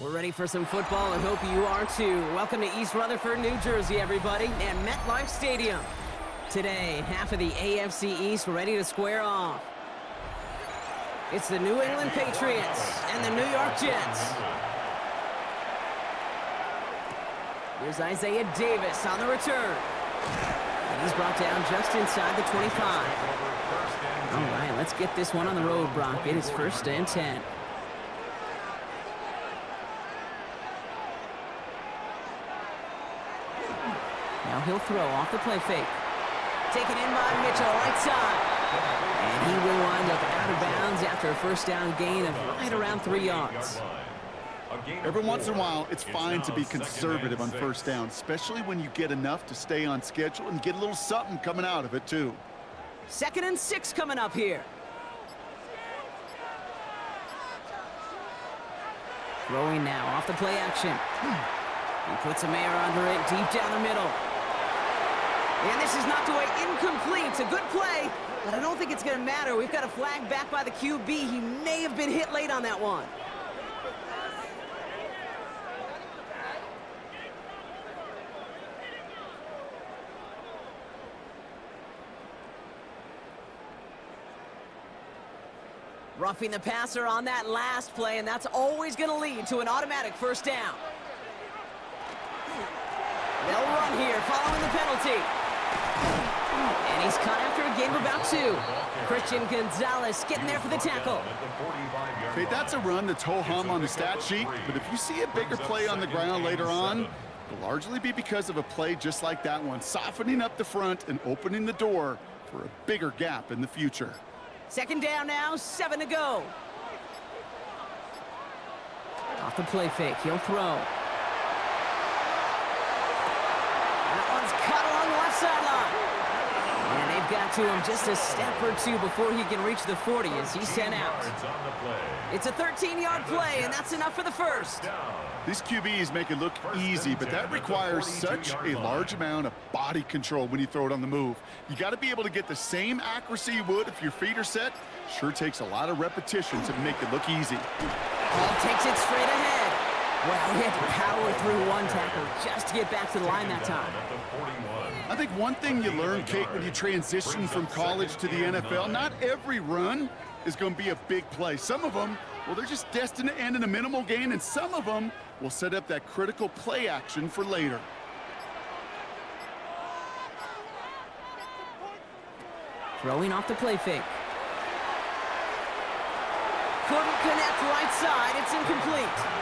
We're ready for some football and hope you are too. Welcome to East Rutherford, New Jersey, everybody, and MetLife Stadium. Today, half of the AFC East ready to square off. It's the New England Patriots and the New York Jets. Here's Isaiah Davis on the return. And he's brought down just inside the 25. All right, let's get this one on the road, Brock. It is 1st and 10. Now he'll throw off the play fake. Taken in by Mitchell, right side. And he will wind up out of bounds after a first down gain of right around 3 yards. Every once in a while, it's fine to be conservative on first down, especially when you get enough to stay on schedule and get a little something coming out of it, too. 2nd and 6 coming up here. Throwing now off the play action. He puts some air under it deep down the middle. And this is knocked away incomplete. It's a good play, but I don't think it's going to matter. We've got a flag back by the QB. He may have been hit late on that one. Roughing the passer on that last play, and that's always going to lead to an automatic first down. They'll run here following the penalty. And he's caught after a gain of about 2. Christian Gonzalez getting there for the tackle. Okay, that's a run that's ho-hum on the stat sheet, but if you see a bigger play on the ground later on, it'll largely be because of a play just like that one, softening up the front and opening the door for a bigger gap in the future. 2nd down now, 7 to go. Off the play fake, he'll throw. That one's cut along the left sideline. And they've got to him just a step or 2 before he can reach the 40 as he's sent out. It's a 13-yard play, and that's enough for the first. These QBs make it look easy, but that requires such a large amount of body control when you throw it on the move. You got to be able to get the same accuracy you would if your feet are set. Sure takes a lot of repetition to make it look easy. Ball takes it straight ahead. Well, he had to power through one tackle just to get back to the line that time. I think one thing you learn, Kate, when you transition from college to the NFL, not every run is going to be a big play. Some of them, well, they're just destined to end in a minimal gain, and some of them will set up that critical play action for later. Throwing off the play fake. Couldn't connect right side. It's incomplete.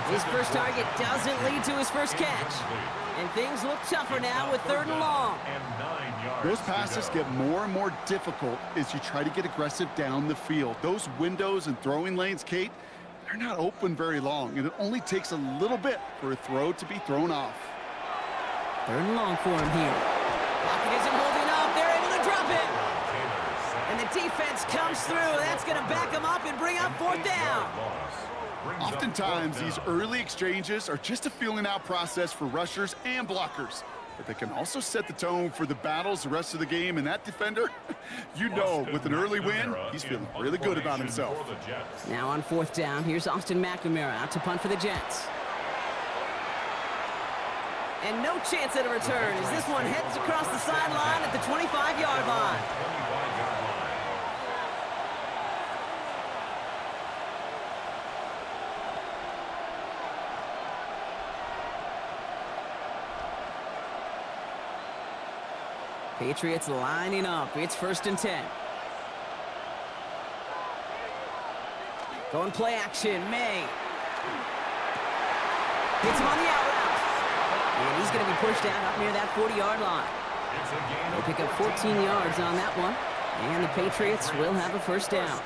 His first target doesn't lead to his first catch. And things look tougher now with 3rd and long. Those passes get more and more difficult as you try to get aggressive down the field. Those windows and throwing lanes, Kate, they're not open very long, and it only takes a little bit for a throw to be thrown off. 3rd and long for him here. Pocket isn't holding up. They're able to drop it. And the defense comes through. That's going to back them up and bring up 4th down. Oftentimes, these early exchanges are just a feeling-out process for rushers and blockers. But they can also set the tone for the battles the rest of the game. And that defender, you know, with an early win, he's feeling really good about himself. Now on 4th down, here's Austin McNamara out to punt for the Jets. And no chance at a return as this one heads across the sideline at the 25-yard line. Patriots lining up. It's 1st and 10. Going play action. May. Hits him on the out route. And he's going to be pushed out up near that 40-yard line. They'll pick up 14 yards on that one. And the Patriots will have a first down.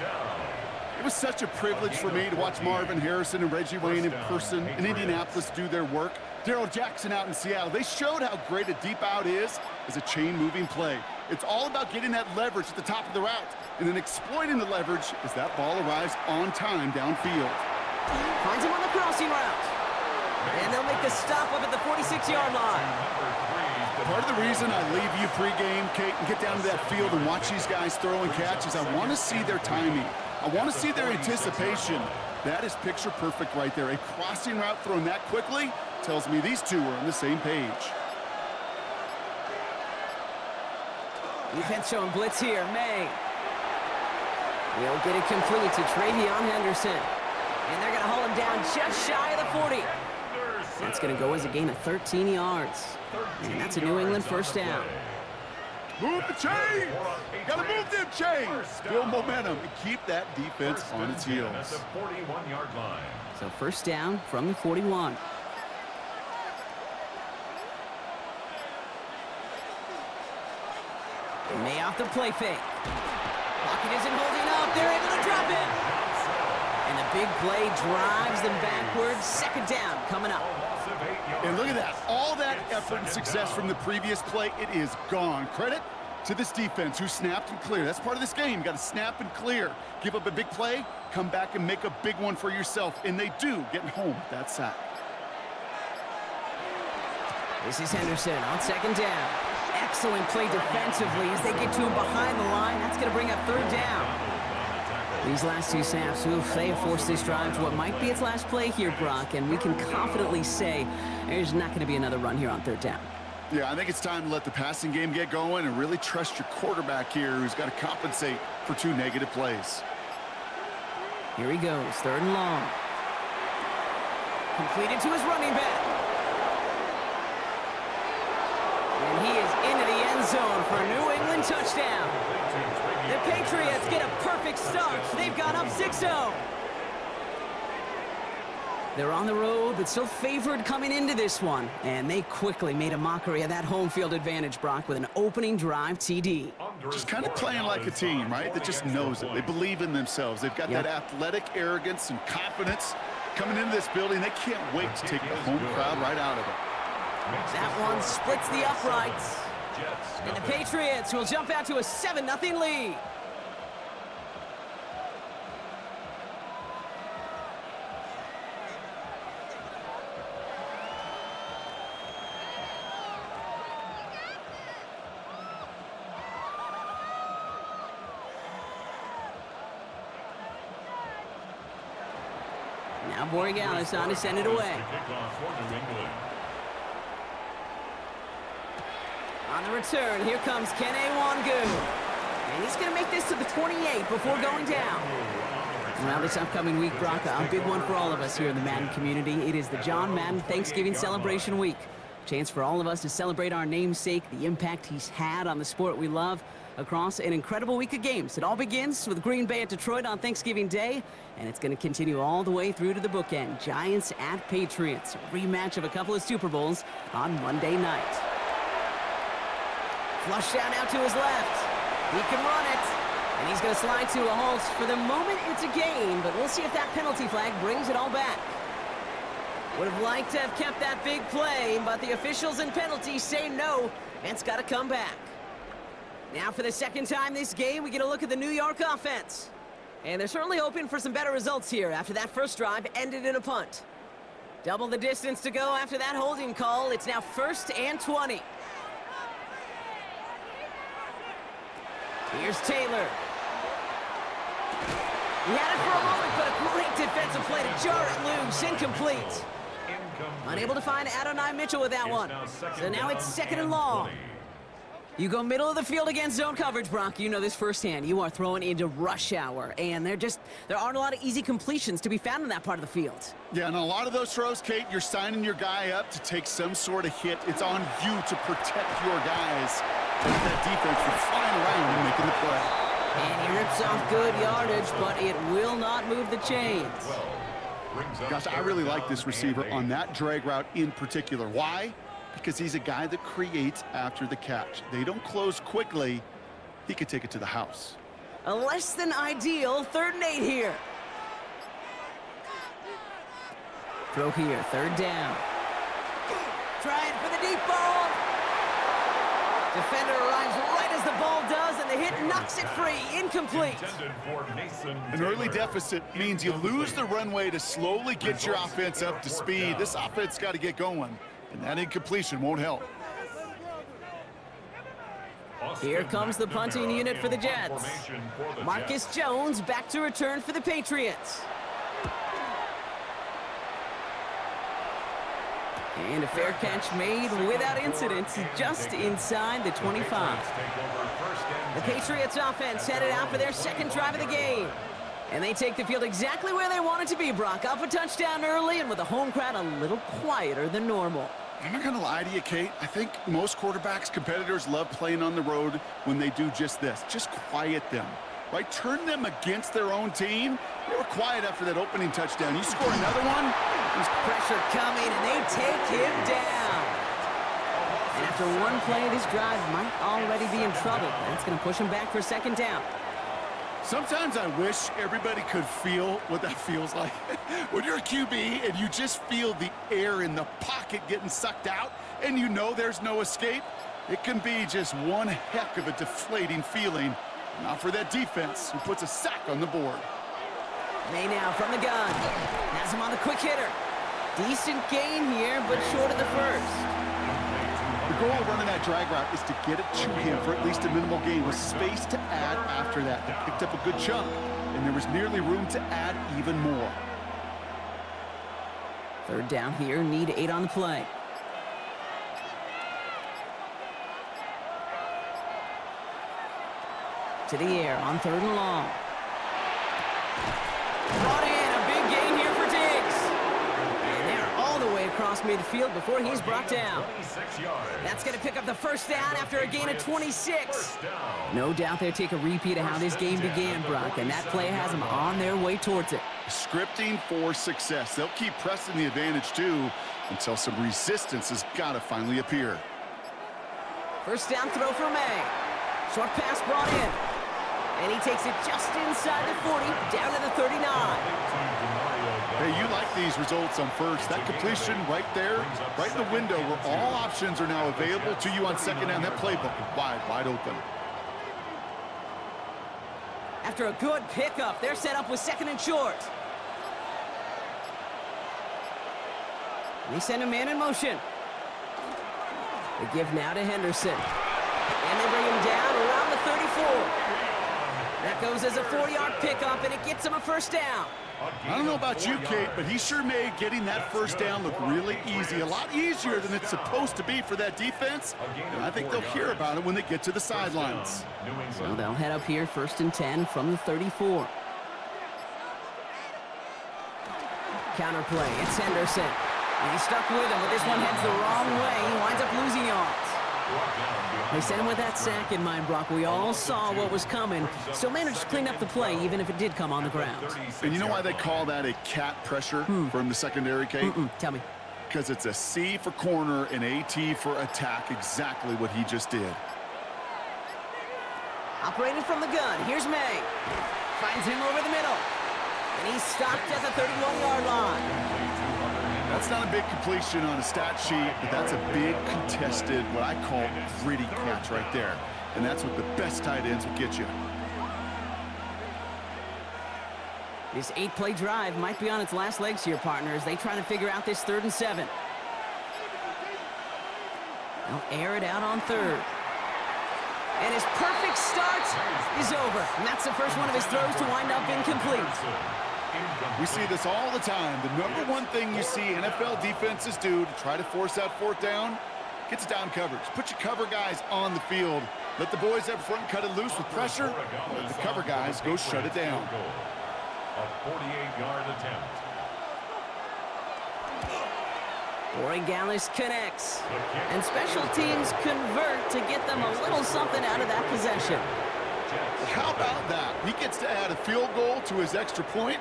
It was such a privilege for me to watch Marvin Harrison and Reggie Wayne in person in Indianapolis do their work. Darrell Jackson out in Seattle. They showed how great a deep out is as a chain-moving play. It's all about getting that leverage at the top of the route and then exploiting the leverage as that ball arrives on time downfield. Finds him on the crossing route. And they'll make the stop up at the 46-yard line. Part of the reason I leave you pregame, Kate, and get down to that field and watch these guys throw and catch is I want to see their timing. I want to see their anticipation. That is picture perfect right there. A crossing route thrown that quickly tells me these two are on the same page. Defense showing blitz here. May. He'll get it complete to Travion Henderson. And they're going to hold him down just shy of the 40. That's going to go as a gain of 13 yards. And that's a New England first down. Move the chains! Got to move them chains! Build momentum and keep that defense on its heels. So first down from the 41. May off the play fake. Pocket isn't holding up. They're able to drop it. And the big play drives them backwards. Second down coming up. And look at that. All that effort and success from the previous play, it is gone. Credit to this defense who snapped and cleared. That's part of this game. You got to snap and clear. Give up a big play, come back and make a big one for yourself. And they do, getting home with that sack. This is Henderson on second down. Excellent play defensively as they get to him behind the line. That's going to bring up third down. These last two snaps, they have forced this drive to what might be its last play here, Brock, and we can confidently say there's not going to be another run here on third down. Yeah, I think it's time to let the passing game get going and really trust your quarterback here who's got to compensate for two negative plays. Here he goes, third and long. Completed to his running back. And he is into the end zone for a New England touchdown. The Patriots get a perfect start. They've gone up 6-0. They're on the road, but still favored coming into this one. And they quickly made a mockery of that home field advantage, Brock, with an opening drive TD. Just kind of playing like a team, right? That just knows it. They believe in themselves. They've got that athletic arrogance and confidence. Coming into this building, they can't wait to take the home crowd right out of it. That one splits the uprights. And the Patriots will jump out to a 7-0 lead. Now Borregales on to send it away. On the return, here comes Kene Wangu. And he's going to make this to the 28 before going down. Now this upcoming week, Brock, a big one for all of us here in the Madden community. It is the John Madden Thanksgiving Celebration Week. Chance for all of us to celebrate our namesake, the impact he's had on the sport we love across an incredible week of games. It all begins with Green Bay at Detroit on Thanksgiving Day, and it's going to continue all the way through to the bookend. Giants at Patriots, a rematch of a couple of Super Bowls on Monday night. Flush down out to his left. He can run it. And he's going to slide to a halt. For the moment, it's a gain, but we'll see if that penalty flag brings it all back. Would have liked to have kept that big play, but the officials and penalties say no, and it's got to come back. Now for the second time this game, we get a look at the New York offense. And they're certainly hoping for some better results here after that first drive ended in a punt. Double the distance to go after that holding call. It's now 1st and 20. Here's Taylor. He had it for a moment, but a great defensive play to jar it loose. Incomplete. Unable to find Adonai Mitchell with that one. So now it's 2nd and long. You go middle of the field against zone coverage, Brock. You know this firsthand. You are throwing into rush hour, and there aren't a lot of easy completions to be found in that part of the field. Yeah, and a lot of those throws, Kate, you're signing your guy up to take some sort of hit. It's on you to protect your guys. And that defense was flying around and making the play. And he rips off good yardage, but it will not move the chains. Gosh, I really like this receiver on that drag route in particular. Why? Because he's a guy that creates after the catch. They don't close quickly. He could take it to the house. A less than ideal 3rd and 8 here. Throw here, 3rd down. Trying for the deep ball. Defender arrives right as the ball does, and the hit knocks it free. Incomplete. An early deficit means you lose the runway to slowly get your offense up to speed. This offense got to get going, and that incompletion won't help. Here comes the punting unit for the Jets. Marcus Jones back to return for the Patriots. And a fair catch made without incident, just inside the 25. The Patriots offense headed out for their second drive of the game. And they take the field exactly where they want it to be, Brock. Up a touchdown early and with a home crowd a little quieter than normal. I'm not going to lie to you, Kate. I think most quarterbacks, competitors love playing on the road when they do just this. Just quiet them, right? Turn them against their own team. They were quiet after that opening touchdown. You score another one. There's pressure coming, and they take him down. And after one play, this drive might already be in trouble. That's going to push him back for second down. Sometimes I wish everybody could feel what that feels like. When you're a QB and you just feel the air in the pocket getting sucked out and you know there's no escape, it can be just one heck of a deflating feeling. Not for that defense who puts a sack on the board. May now from the gun. Has him on the quick hitter. Decent gain here, but short of the first. The goal of running that drag route is to get it to him for at least a minimal gain with space to add after that. They picked up a good chunk, and there was nearly room to add even more. Third down here, need 8 on the play. To the air on 3rd and long. Brought in, a big gain here for Diggs. And they're all the way across midfield before he's brought down. That's going to pick up the first down after a gain of 26. No doubt they'll take a repeat of how this game began, Brock, and that play has them on their way towards it. Scripting for success. They'll keep pressing the advantage, too, until some resistance has got to finally appear. First down throw for May. Short pass brought in. And he takes it just inside the 40, down to the 39. Hey, you like these results on first. That completion right there, right in the window where all options are now available to you on second down. That playbook wide open. After a good pickup, they're set up with second and short. They send a man in motion. They give now to Henderson. And they bring him down around the 34. That goes as a 40-yard pickup, and it gets him a first down. I don't know about you, Kate, but he sure made getting that first down look really easy. A lot easier than it's supposed to be for that defense. And I think they'll hear about it when they get to the sidelines. So they'll head up here, 1st and 10 from the 34. Counterplay, it's Henderson. And he's stuck with him, but this one heads the wrong way. He winds up losing yards. They sent him with that sack in mind, Brock. We all saw what was coming. Still managed to clean up the play, even if it did come on the ground. And you know why they call that a cat pressure from the secondary, Kate? Tell me. Because it's a C for corner and AT for attack, exactly what he just did. Operating from the gun, here's May. Finds him over the middle. And he's stopped at the 31-yard line. That's not a big completion on a stat sheet, but that's a big contested, what I call gritty catch right there. And that's what the best tight ends will get you. This 8-play drive might be on its last legs here, partners. They try to figure out this 3rd and 7. They'll air it out on 3rd. And his perfect start is over. And that's the first one of his throws to wind up incomplete. We see this all the time. The number one thing you see NFL defenses do to try to force that 4th down, gets down coverage. Put your cover guys on the field. Let the boys up front cut it loose with pressure. Let the cover guys go shut it down. A 48-yard attempt. Borregales connects. And special teams convert to get them a little something out of that possession. How about that? He gets to add a field goal to his extra point.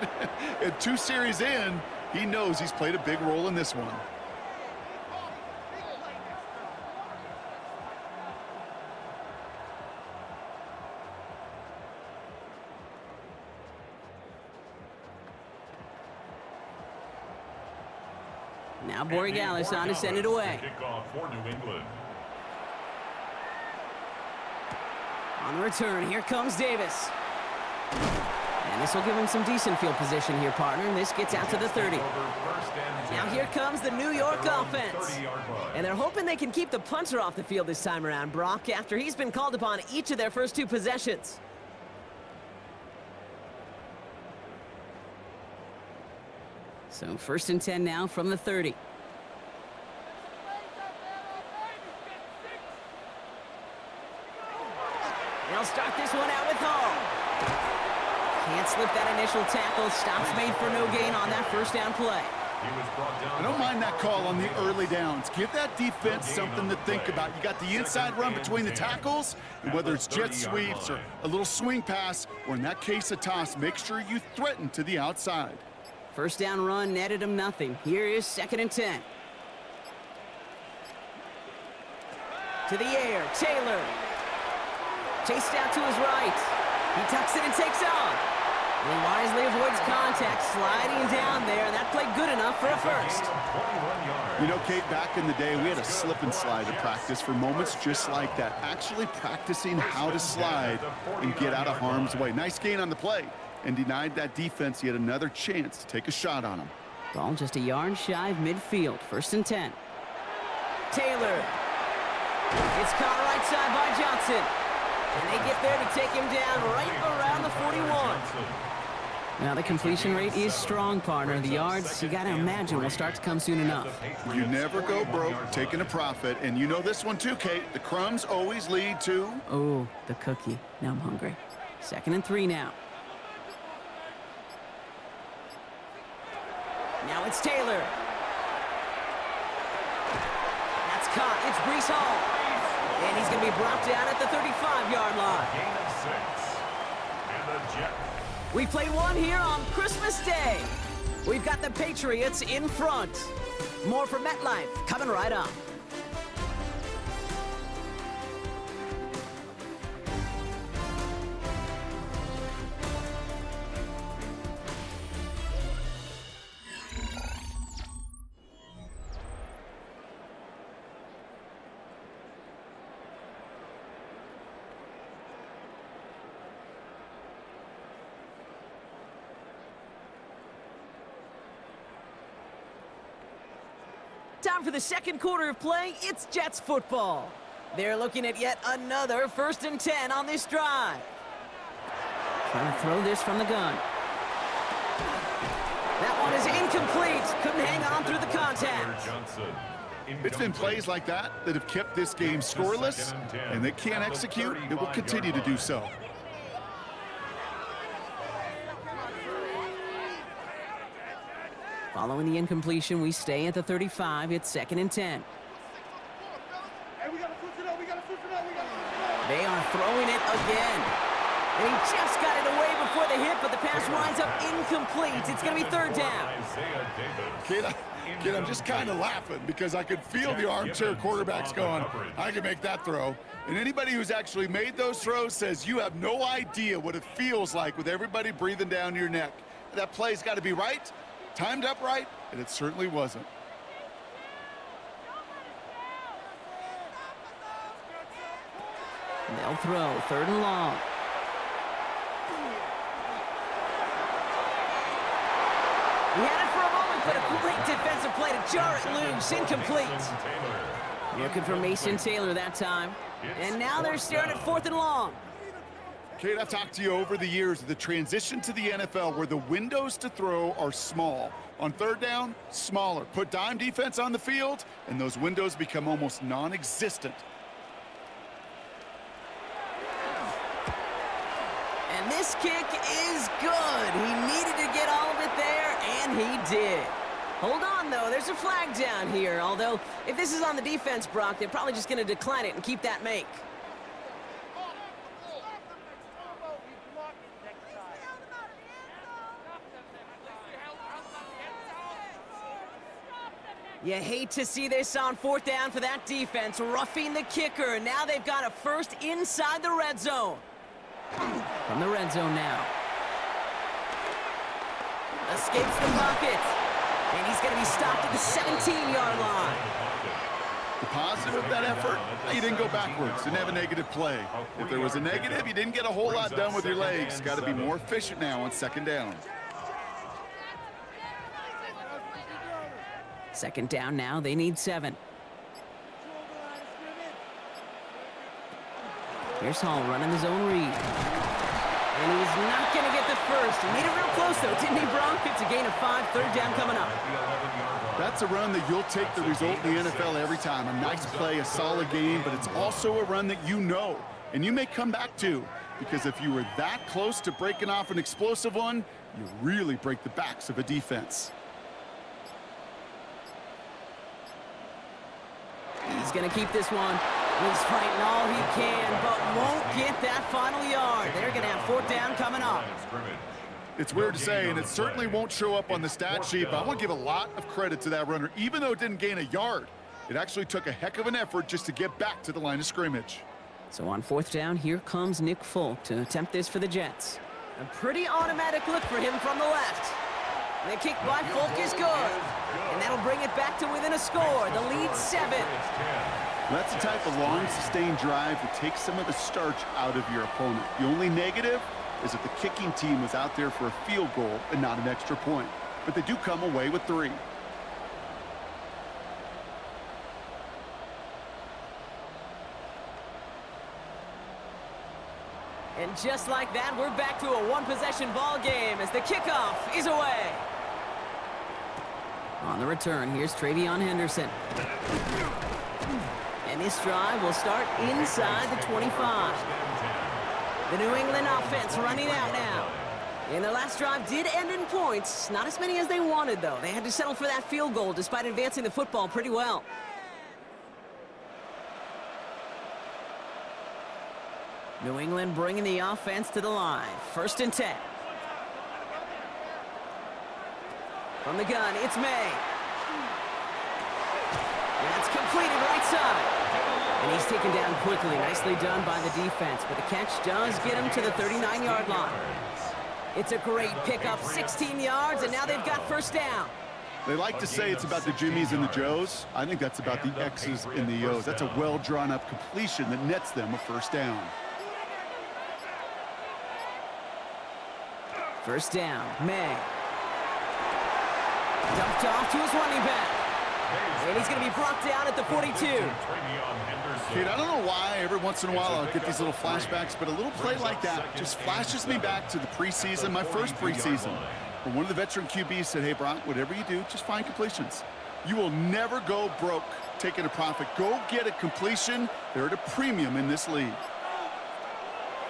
And 2 series in, he knows he's played a big role in this one. Now Borregales on to send it away. Kickoff for New England. On the return, here comes Davis. And this will give him some decent field position here, partner. And this gets out to the 30. Now here comes the New York offense. And they're hoping they can keep the punter off the field this time around, Brock, after he's been called upon each of their first 2 possessions. So 1st and 10 now from the 30. They'll start this one out with Hall. Can't slip that initial tackle. Stops made for no gain on that first down play. I don't mind that call on the early downs. Give that defense something to think about. You got the inside run between the tackles, and whether it's jet sweeps or a little swing pass, or in that case a toss, make sure you threaten to the outside. First down run netted him nothing. Here is 2nd and 10. To the air, Taylor. Chased out to his right. He tucks it and takes off. He wisely avoids contact, sliding down there, and that played good enough for a first. You know, Kate, back in the day, we had a slip and slide to practice for moments just like that. Actually practicing how to slide and get out of harm's way. Nice gain on the play, and denied that defense yet another chance to take a shot on him. Ball just a yard shy of midfield. 1st and 10. Taylor. It's caught right side by Johnson. And they get there to take him down right around the 41. Now the completion rate is strong, partner. The yards, you got to imagine, will start to come soon enough. You never go broke taking a profit, and you know this one too, Kate. The crumbs always lead to... Oh, the cookie. Now I'm hungry. 2nd and 3 now. Now it's Taylor. That's caught. It's Breece Hall. And he's going to be brought down at the 35-yard line. Gain of 6. And the Jets. We play one here on Christmas Day. We've got the Patriots in front. More from MetLife coming right up. Time for the 2nd quarter of play. It's Jets football. They're looking at yet another 1st and 10 on this drive. Trying to throw this from the gun. That one is incomplete. Couldn't hang on through the contact. It's been plays like that that have kept this game scoreless, and they can't execute. It will continue to do so. Following the incompletion, we stay at the 35. It's 2nd and 10. They are throwing it again. And he just got it away before the hit, but the pass winds up incomplete. It's going to be 3rd down. Kid, I'm just kind of laughing because I could feel the armchair quarterbacks going, I can make that throw. And anybody who's actually made those throws says you have no idea what it feels like with everybody breathing down your neck. That play's got to be right, timed up right, and it certainly wasn't. They'll throw 3rd and long. He had it for a moment, but a great defensive play to jar it loose. Incomplete. Looking for Mason Taylor that time. And now they're staring at 4th and long. Kate, I've talked to you over the years of the transition to the NFL where the windows to throw are small. On 3rd down, smaller. Put dime defense on the field, and those windows become almost non-existent. And this kick is good. He needed to get all of it there, and he did. Hold on, though. There's a flag down here. Although, if this is on the defense, Brock, they're probably just going to decline it and keep that make. You hate to see this on 4th down for that defense, roughing the kicker. Now they've got a first inside the red zone. From the red zone now. Escapes the pocket. And he's going to be stopped at the 17-yard line. The positive of that effort, you didn't go backwards, didn't have a negative play. If there was a negative, you didn't get a whole lot done with your legs. Got to be more efficient now on 2nd down. 2nd down now, they need 7. Here's Hall running his own read. And he's not going to get the first. He made it real close, though, didn't he, Bronk? It's a gain of 5, 3rd down coming up. That's a run that you'll take the result in the NFL every time. A nice play, a solid game, but it's also a run that you know And you may come back too, because if you were that close to breaking off an explosive one, you really break the backs of a defense. He's going to keep this one. He's fighting all he can, but won't get that final yard. They're going to have fourth down coming up. It's weird to say, and it certainly won't show up on the stat sheet, but I want to give a lot of credit to that runner. Even though it didn't gain a yard, it actually took a heck of an effort just to get back to the line of scrimmage. So on fourth down, here comes Nick Folk to attempt this for the Jets. A pretty automatic look for him from the left. The kick by Folk is good. And that'll bring it back to within a score. The lead 7. That's the type of long, sustained drive that takes some of the starch out of your opponent. The only negative is that the kicking team was out there for a field goal and not an extra point. But they do come away with 3. And just like that, we're back to a one-possession ball game as the kickoff is away. On the return, here's Travion Henderson. And this drive will start inside the 25. The New England offense running out now. And their last drive did end in points. Not as many as they wanted, though. They had to settle for that field goal despite advancing the football pretty well. New England bringing the offense to the line. 1st and 10. From the gun, it's May. That's completed right side. And he's taken down quickly. Nicely done by the defense. But the catch does get him to the 39-yard line. It's a great pickup, 16 yards, and now they've got first down. They like to say it's about the Jimmies and the Joes. I think that's about the X's and the O's. That's a well-drawn-up completion that nets them a first down. First down, May. Dumped off to his running back. And he's going to be brought down at the 42. Kate, I don't know why every once in a while I'll get these little flashbacks, but a little play like that just flashes me back to the preseason, my first preseason. When one of the veteran QBs said, hey, Brock, whatever you do, just find completions. You will never go broke taking a profit. Go get a completion. They're at a premium in this league.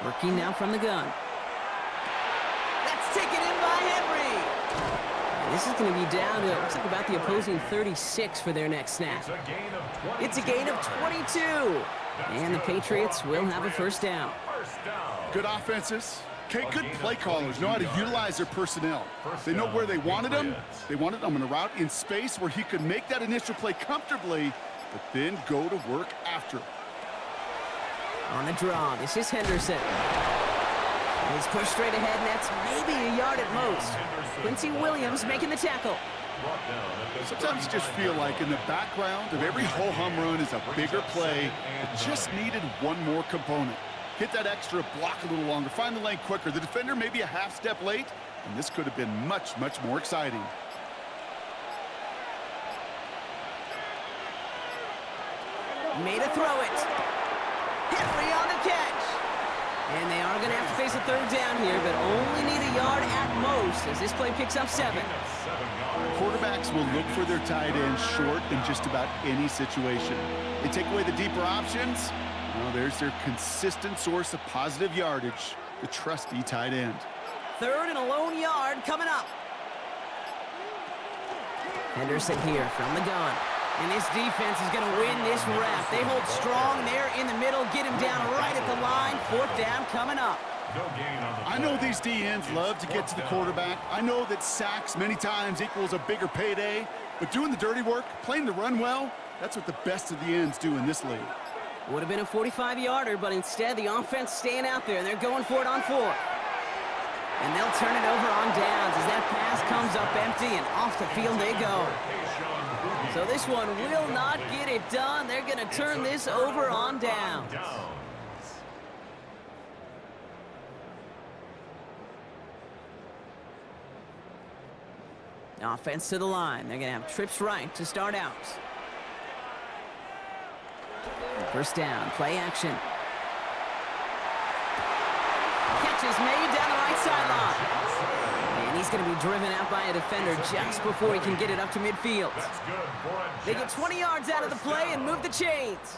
Working now from the gun. That's taken in by Henry. And this is going to be down to, looks like about the opposing 36 for their next snap. It's a gain of 22. And the Patriots will have a first down. Good offenses. Okay, good play callers know how to utilize their personnel. They know where they wanted them. They wanted them in a route in space where he could make that initial play comfortably, but then go to work after. On the draw, this is Henderson. He's pushed straight ahead, and that's maybe a yard at most. Quincy Williams making the tackle. Sometimes you just feel like in the background of every ho-hum run is a bigger play that just needed one more component. Hit that extra block a little longer, find the lane quicker. The defender may be a half step late, and this could have been much, much more exciting. Made a throw it. Henry on the catch. And they are going to have to face a third down here, but only need a yard at most as this play picks up 7. Quarterbacks will look for their tight end short in just about any situation. They take away the deeper options. Well, there's their consistent source of positive yardage, the trusty tight end. 3rd and a lone yard coming up. Henderson here from the gun. And this defense is going to win this rep. They hold strong there in the middle, get him down right at the line. 4th down coming up. I know these DNs love to get to the quarterback. I know that sacks many times equals a bigger payday. But doing the dirty work, playing the run well, that's what the best of the ends do in this league. Would have been a 45-yarder, but instead the offense staying out there, and they're going for it on 4th. And they'll turn it over on downs as that pass comes up empty, and off the field they go. So this one will not get it done. They're going to turn this over on downs. Offense to the line. They're going to have trips right to start out. First down, play action. Catch is made down the right sideline. And he's going to be driven out by a defender just before he can get it up to midfield. They get 20 yards out of the play and move the chains.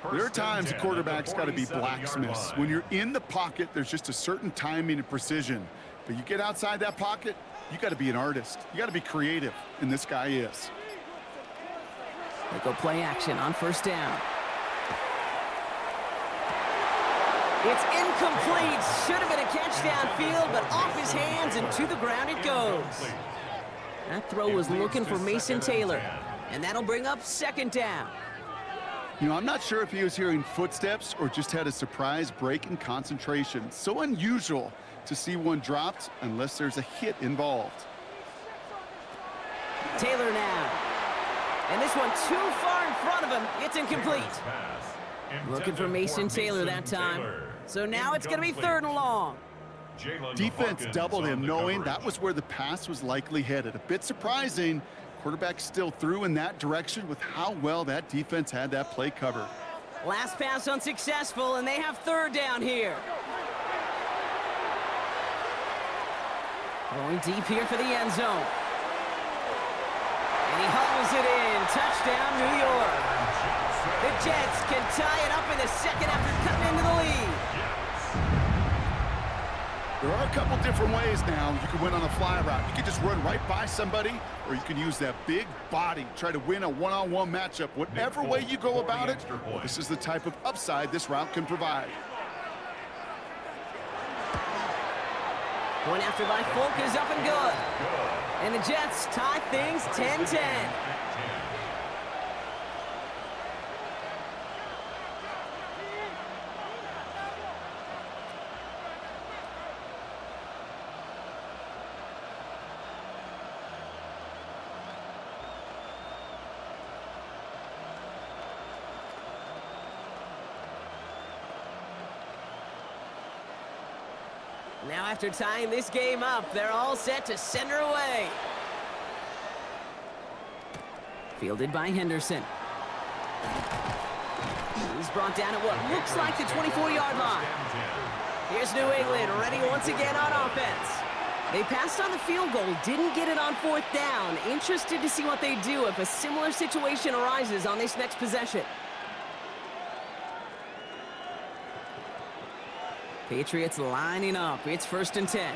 There are times a quarterback's got to be blacksmiths. When you're in the pocket, there's just a certain timing and precision. But you get outside that pocket, you got to be an artist. You got to be creative, and this guy is. They go play action on first down. It's incomplete. Should have been a catch downfield, but off his hands and to the ground it goes. That throw was looking for Mason Taylor, and that'll bring up second down. You know, I'm not sure if he was hearing footsteps or just had a surprise break in concentration. So unusual to see one dropped unless there's a hit involved. Taylor now. And this one too far in front of him. It's incomplete. Looking for Mason Taylor that time. So now it's going to be third and long. Defense doubled him, knowing that was where the pass was likely headed. A bit surprising. Quarterback still threw in that direction with how well that defense had that play covered. Last pass unsuccessful, and they have third down here. Going deep here for the end zone. And he hauls it in. Touchdown, New York. The Jets can tie it up in the second after cutting into the lead. There are a couple different ways now. You can win on a fly route. You can just run right by somebody, or you can use that big body, try to win a one-on-one matchup. Whatever way you go about it, well, this is the type of upside this route can provide. Point after by Folk is up and good. And the Jets tie things 10-10. Now after tying this game up, they're all set to send her away. Fielded by Henderson. He's brought down at what looks like the 24-yard line. Here's New England ready once again on offense. They passed on the field goal, didn't get it on fourth down. Interested to see what they do if a similar situation arises on this next possession. Patriots lining up. It's first and 10.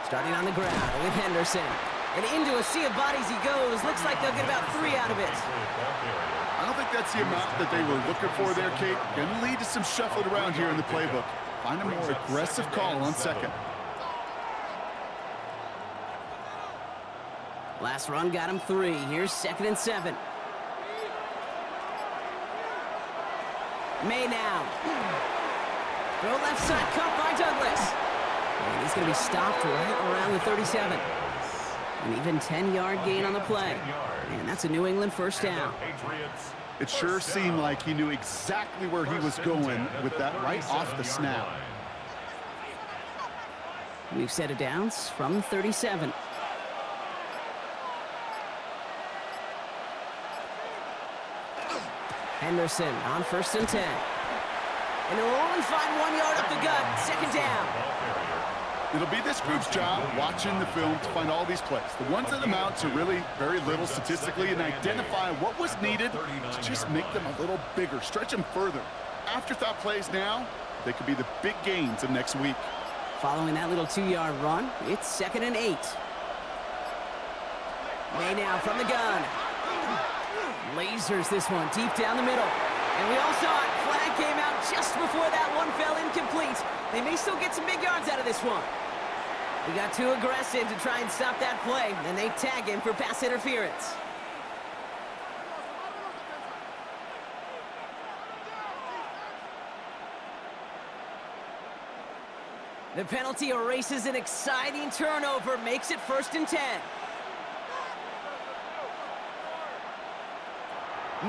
Starting on the ground with Henderson. And into a sea of bodies he goes. Looks like they'll get about 3 out of it. I don't think that's the amount that they were looking for there, Kate. Going to lead to some shuffling around here in the playbook. Find a more aggressive call on second. Last run got him 3. Here's second and 7. May now. Throw left side, caught by Douglas. And he's going to be stopped right around the 37. An even 10-yard gain on the play. And that's a New England first down. It sure seemed like he knew exactly where he was going with that right off the snap. We've set it downs from the 37. Henderson on first and 10. And he'll only find 1 yard up the gut. Second down. It'll be this group's job watching the film to find all these plays. The ones that amount to really very little statistically and identify what was needed to just make them a little bigger, stretch them further. Afterthought plays now, they could be the big gains of next week. Following that little 2-yard run, it's second and 8. May now from the gun. Lasers this one deep down the middle. And we all saw it. Flag came out just before that one fell incomplete. They may still get some big yards out of this one. He got too aggressive to try and stop that play, and they tag him for pass interference. The penalty erases an exciting turnover, makes it first and 10.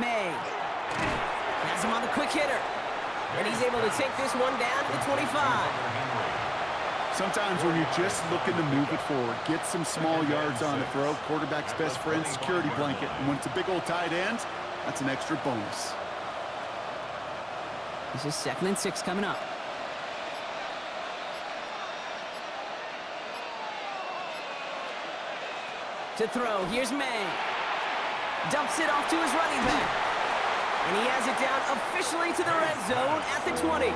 May has him on the quick hitter, and he's able to take this one down to the 25. Sometimes when you're just looking to move it forward, get some small yards on the throw, quarterback's best friend, security blanket. And when it's a big old tight end, that's an extra bonus. This is second and 6 coming up. To throw, here's May. Dumps it off to his running back. And he has it down officially to the red zone at the 20.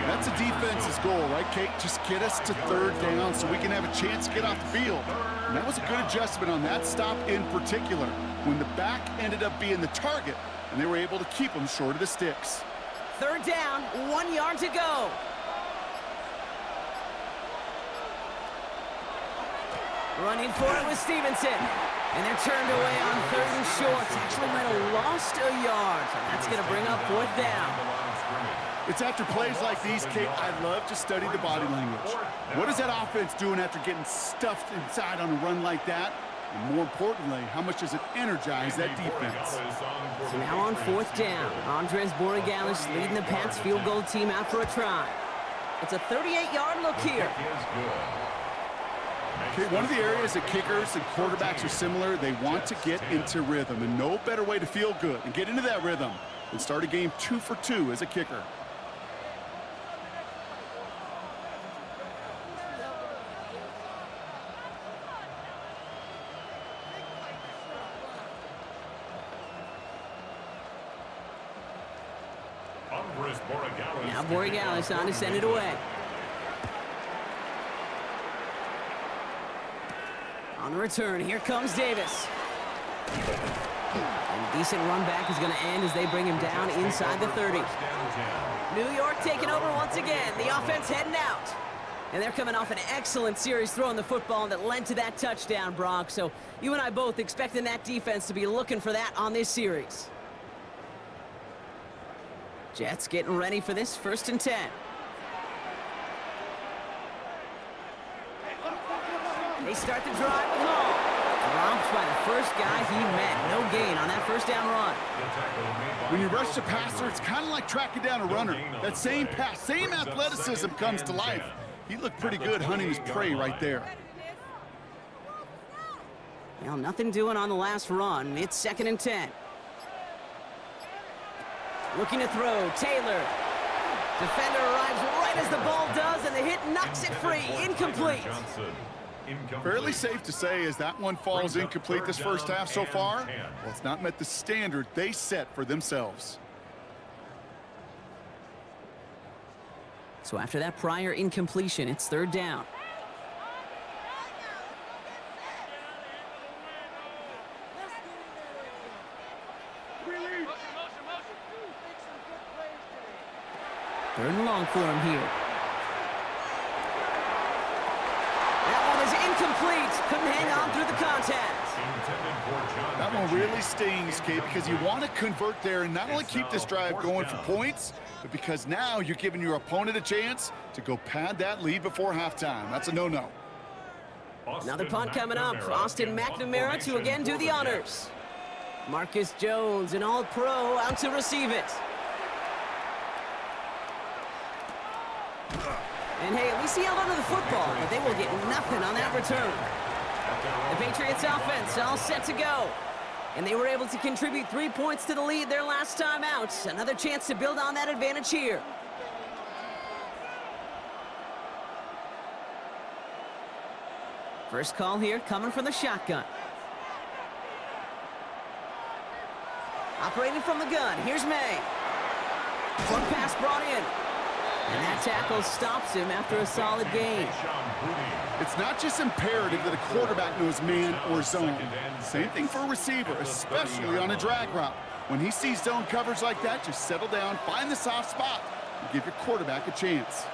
That's a defense's goal, right, Kate? Just get us to third down so we can have a chance to get off the field. And that was a good adjustment on that stop in particular, when the back ended up being the target, and they were able to keep him short of the sticks. Third down, 1 yard to go. Running for it with Stevenson. And they're turned away on third and short. Actually might have lost a yard. And that's going to bring up fourth down. It's after plays like these, Kate, I love to study the body language. What is that offense doing after getting stuffed inside on a run like that? And more importantly, how much does it energize that defense? So now on fourth down, Andres Borregalis leading the Pats field goal team out for a try. It's a 38-yard look here. Okay, one of the areas that kickers and quarterbacks are similar, they want to get into rhythm, and no better way to feel good and get into that rhythm than start a game 2 for 2 as a kicker. Now Borregalis on to send it away. On the return, here comes Davis. And decent run back is going to end as they bring him down inside the 30. New York taking over once again. The offense heading out. And they're coming off an excellent series throwing the football that led to that touchdown, Brock. So you and I both expecting that defense to be looking for that on this series. Jets getting ready for this 1st and 10. They start the drive with Hall. Dropped by the first guy he met. No gain on that first down run. When you rush the passer, it's kind of like tracking down a runner. That same pass, same athleticism comes to life. He looked pretty good hunting his prey right there. Well, nothing doing on the last run. It's 2nd and 10. Looking to throw, Taylor. Defender arrives right as the ball does, and the hit knocks it free. Incomplete. Fairly safe to say as that one falls incomplete this first half so far. Well, it's not met the standard they set for themselves. So after that prior incompletion, it's 3rd down. Third and long for him here. That one is incomplete. Couldn't hang on through the contact. That one really stings, Kate, because you want to convert there and not only keep this drive going for points, but because now you're giving your opponent a chance to go pad that lead before halftime. That's a no-no. Another punt coming up. Austin McNamara to again do the honors. Marcus Jones, an all-pro, out to receive it. And hey, at least he held onto the football, but they will get nothing on that return. The Patriots offense all set to go. And they were able to contribute 3 points to the lead their last time out. Another chance to build on that advantage here. First call here coming from the shotgun. Operating from the gun, here's May. Front pass brought in. And that tackle stops him after a solid gain. It's not just imperative that a quarterback knows man or zone. Same thing for a receiver, especially on a drag route. When he sees zone coverage like that, just settle down, find the soft spot, and give your quarterback a chance.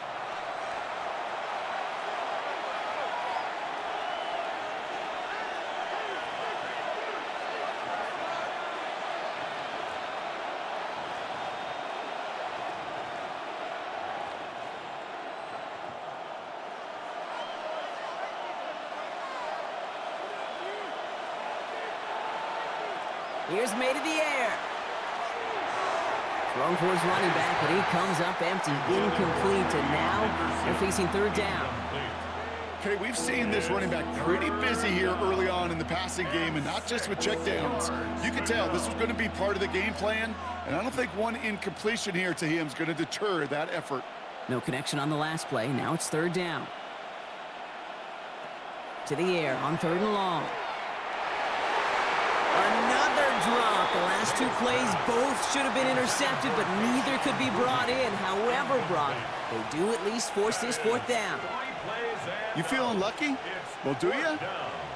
Here's May to the air. Thrown for his running back, but he comes up empty, incomplete, and now they're facing 3rd down. Okay, we've seen this running back pretty busy here early on in the passing game, and not just with checkdowns. You could tell this was going to be part of the game plan, and I don't think one incompletion here to him is going to deter that effort. No connection on the last play. Now it's 3rd down. To the air on 3rd and long. Another two plays both should have been intercepted, but neither could be brought in. However, Brock, they do at least force this fourth down. You feeling lucky? Well, do you?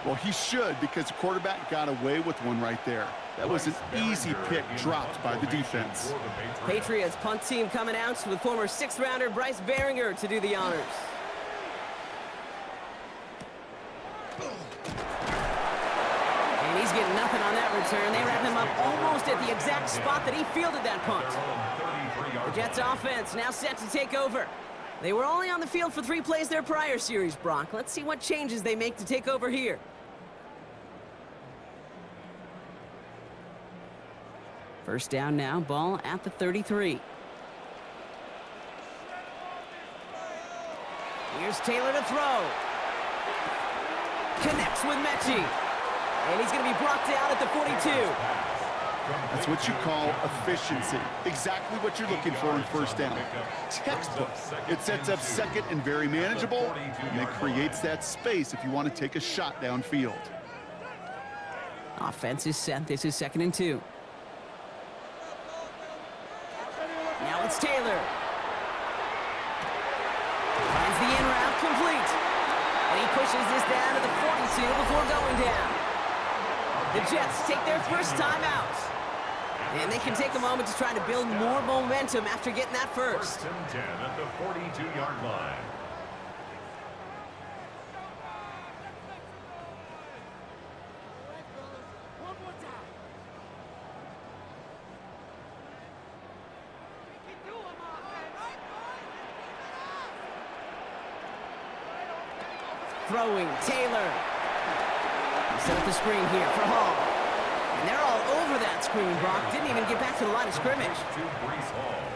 Well, he should, because the quarterback got away with one right there. That was an easy pick dropped by the defense. Patriots punt team coming out with former 6th-rounder Bryce Behringer to do the honors. And he's getting nothing on that return. They wrap him up almost at the exact spot that he fielded that punt. The Jets offense now set to take over. They were only on the field for 3 plays their prior series, Brock. Let's see what changes they make to take over here. First down now, ball at the 33. Here's Taylor to throw. Connects with Mechie. And he's going to be brought down at the 42. That's what you call efficiency. Exactly what you're looking for in first down. Textbook. It sets up second and very manageable, and it creates that space if you want to take a shot downfield. Offense is set. This is 2nd and 2. Now it's Taylor. Finds the in route complete. And he pushes this down to the 42 before going down. The Jets take their first time out. And they can take a moment to try to build more momentum after getting that first. 1st and 10 at the 42-yard line. Throwing, Taylor. Set up the screen here for Hall. And they're all over that screen, Brock. Didn't even get back to the line of scrimmage.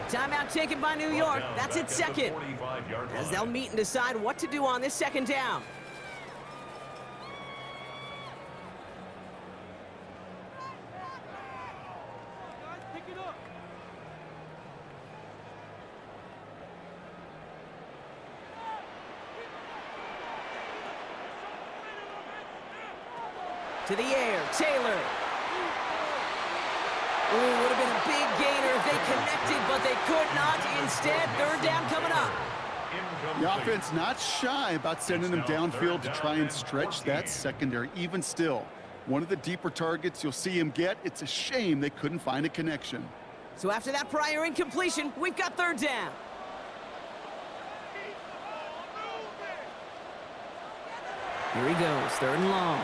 Timeout taken by New York. That's its second. As they'll meet and decide what to do on this 2nd down. To the air, Taylor. Ooh, would have been a big gainer if they connected, but they could not. Instead, 3rd down coming up. The offense not shy about sending them downfield to try and stretch that secondary. Even still, one of the deeper targets you'll see him get. It's a shame they couldn't find a connection. So after that prior incompletion, we've got 3rd down. Here he goes, 3rd and long.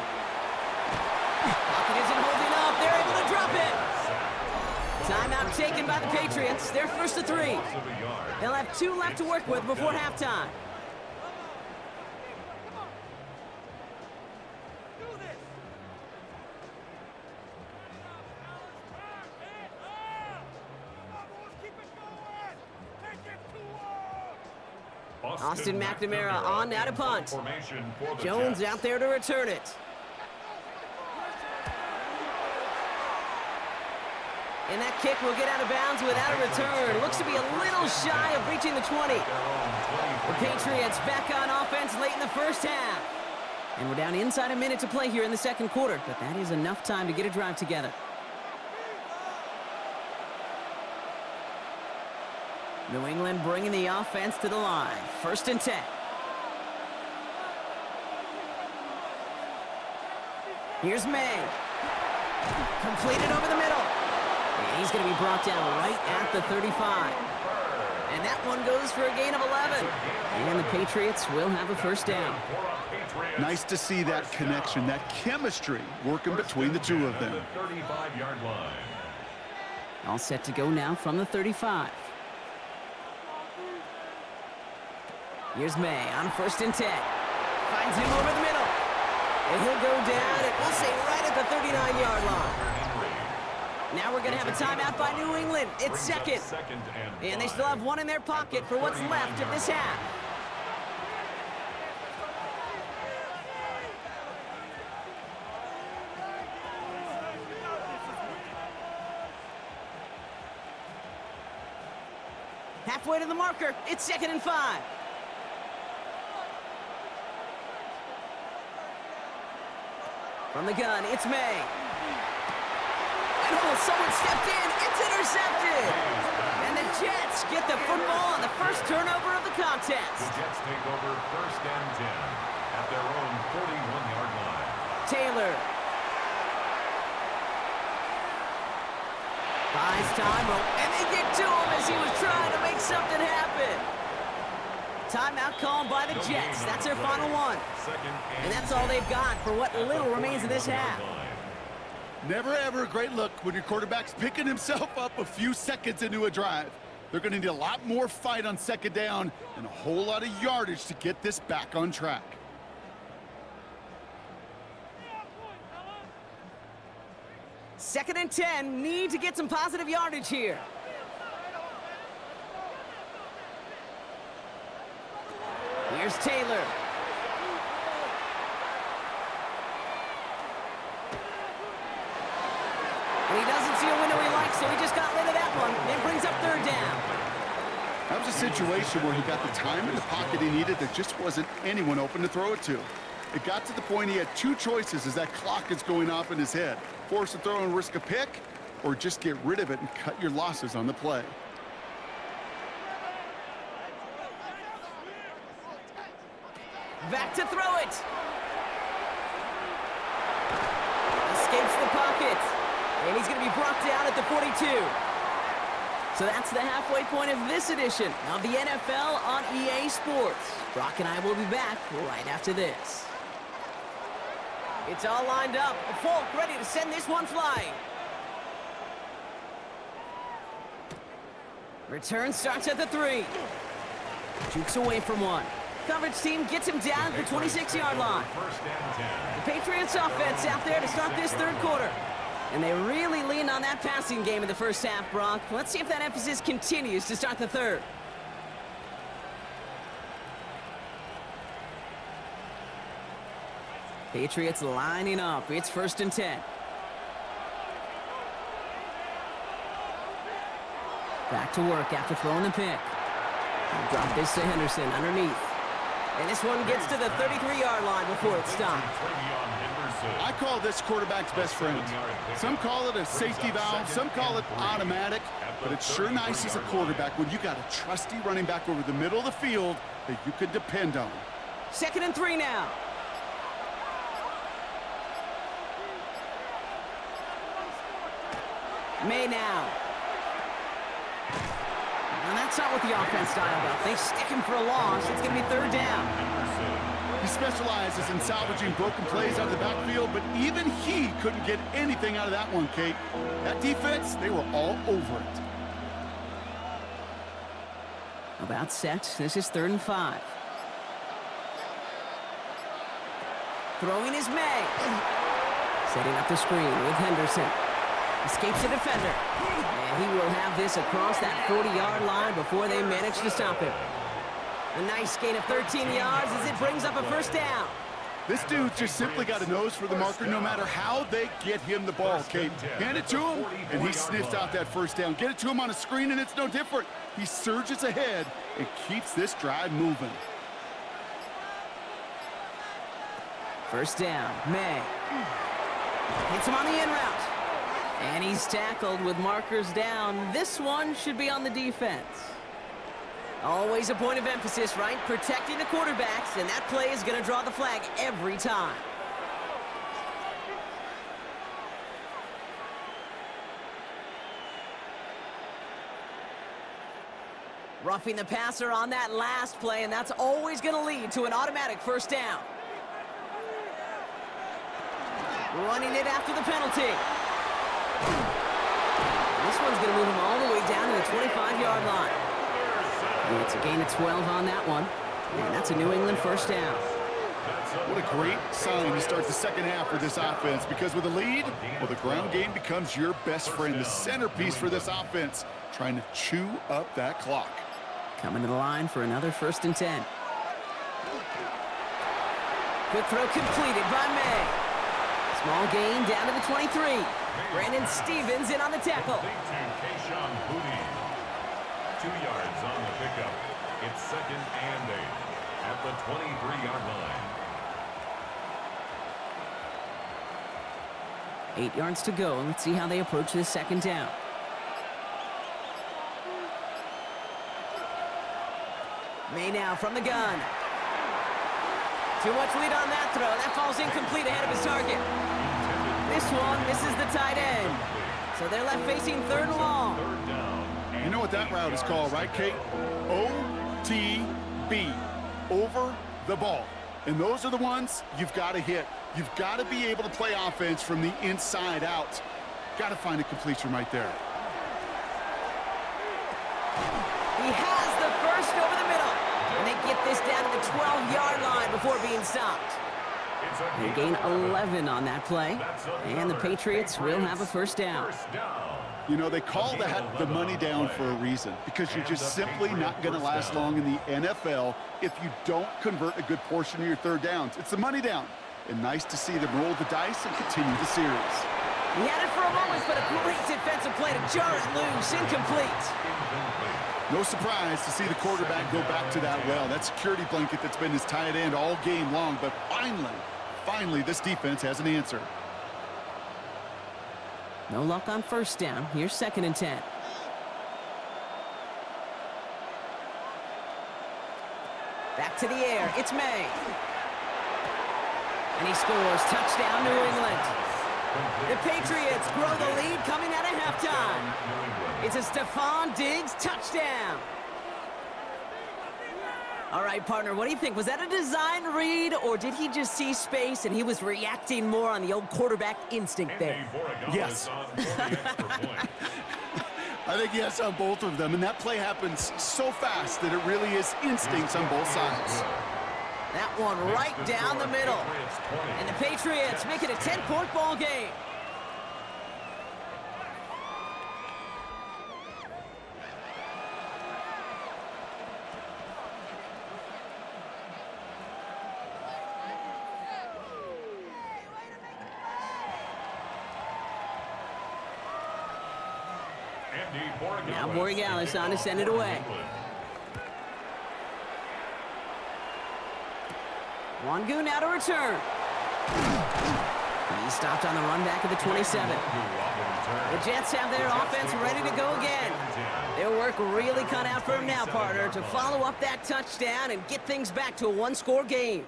Pocket isn't holding up. They're able to drop it. Timeout taken by the Patriots. They're 1st and 3. They'll have 2 left to work with before halftime. Austin McNamara on now to punt. Jones out there to return it. And that kick will get out of bounds without a return. Looks to be a little shy of reaching the 20. The Patriots back on offense late in the first half. And we're down inside a minute to play here in the 2nd quarter, but that is enough time to get a drive together. New England bringing the offense to the line. 1st and 10. Here's May. Completed over the middle. And he's going to be brought down right at the 35. And that one goes for a gain of 11. And the Patriots will have a 1st down. Nice to see that connection, that chemistry working between the two of them. All set to go now from the 35. Here's May on 1st and 10. Finds him over the middle. And he'll go down, and we'll say right at the 39-yard line. Now we're going to have a timeout by New England. It's 2nd. And they still have 1 in their pocket for what's left of this half. Halfway to the marker. It's 2nd and 5. From the gun, it's May. And oh, someone stepped in. It's intercepted. And the Jets get the football on the first turnover of the contest. The Jets take over 1st and 10 at their own 41-yard line. Taylor. Buys time, and they get to him as he was trying to make something happen. Timeout called by the Jets. That's their final one. And that's all they've got for what little remains of this half. Never ever a great look when your quarterback's picking himself up a few seconds into a drive. They're going to need a lot more fight on 2nd down and a whole lot of yardage to get this back on track. Second and 10, need to get some positive yardage here. Here's Taylor. And he doesn't see a window he likes, so he just got rid of that one. Then brings up 3rd down. That was a situation where he got the time in the pocket he needed. There just wasn't anyone open to throw it to. It got to the point he had 2 choices as that clock is going off in his head. Force to throw and risk a pick, or just get rid of it and cut your losses on the play. Back to throw it. Escapes the pocket. And he's going to be brought down at the 42. So that's the halfway point of this edition of the NFL on EA Sports. Brock and I will be back right after this. It's all lined up. Folk ready to send this one flying. Return starts at the 3. Jukes away from one. Coverage team gets him down at the 26-yard line. The Patriots offense out there to start this 3rd quarter. And they really leaned on that passing game in the first half, Brock. Let's see if that emphasis continues to start the 3rd. Patriots lining up. It's 1st and 10. Back to work after throwing the pick. Drop this to Henderson underneath. And this one gets to the 33-yard line before it's stopped. I call this quarterback's best friend. Some call it a safety valve, some call it automatic, but it's sure nice as a quarterback when you got a trusty running back over the middle of the field that you can depend on. 2nd and 3 now. May now. And that's not what the offense dialed up. They stick him for a loss. It's going to be 3rd down. He specializes in salvaging broken plays out of the backfield, but even he couldn't get anything out of that one, Kate. That defense, they were all over it. About set. This is 3rd and 5. Throwing is May. Setting up the screen with Henderson. Escapes the defender. And he will have this across that 40-yard line before they manage to stop him. A nice gain of 13 yards as it brings up a 1st down. This dude just simply got a nose for the marker no matter how they get him the ball, Kate. Hand it to him, and he sniffs out that 1st down. Get it to him on a screen, and it's no different. He surges ahead and keeps this drive moving. 1st down, May. Hits him on the in route. And he's tackled with markers down. This one should be on the defense. Always a point of emphasis, right? Protecting the quarterbacks, and that play is going to draw the flag every time. Roughing the passer on that last play, and that's always going to lead to an automatic 1st down. Running it after the penalty. This one's going to move him all the way down to the 25-yard line. And it's a gain of 12 on that one. And that's a New England 1st down. What a great sign to start the 2nd half for this offense, because with a lead, well, the ground game becomes your best friend, the centerpiece for this offense, trying to chew up that clock. Coming to the line for another 1st and 10. Quick throw completed by May. Small gain down to the 23. Brandon Stevens in on the tackle. 2 yards on the pickup. It's 2nd and 8 at the 23-yard line. 8 yards to go. Let's see how they approach this second down. May now from the gun. Too much lead on that throw. That falls incomplete ahead of his target. This one misses the tight end. So they're left facing third and long. You know what that route is called, right, Kate? OTB, over the ball. And those are the ones you've got to hit. You've got to be able to play offense from the inside out. Got to find a completion right there. He has the first over the middle. And they get this down to the 12-yard line before being stopped. They gain 11 on that play. And the Patriots will have a first down. You know, they call that the money down for a reason, because you're just simply not going to last long in the NFL if you don't convert a good portion of your third downs. It's the money down. And nice to see them roll the dice and continue the series. He had it for a moment, but a great defensive play to jar it loose. Incomplete. No surprise to see the quarterback go back to that well. That security blanket that's been his tight end all game long. But finally, this defense has an answer. No luck on first down. Here's 2nd and 10. Back to the air. It's May. And he scores. Touchdown, New England. The Patriots grow the lead coming out of halftime. It's a Stephon Diggs touchdown. All right, partner, what do you think? Was that a design read, or did he just see space and he was reacting more on the old quarterback instinct there? Yes. I think yes on both of them, and that play happens so fast that it really is instincts on both sides. That one right down the middle. And the Patriots make it a 10-point ball game. Now Borregales on to send it away. Wangu now to return. He stopped on the run back of the 27. The Jets have their offense ready to go again. Their work really cut out for him now, partner, to follow up that touchdown and get things back to a one-score game.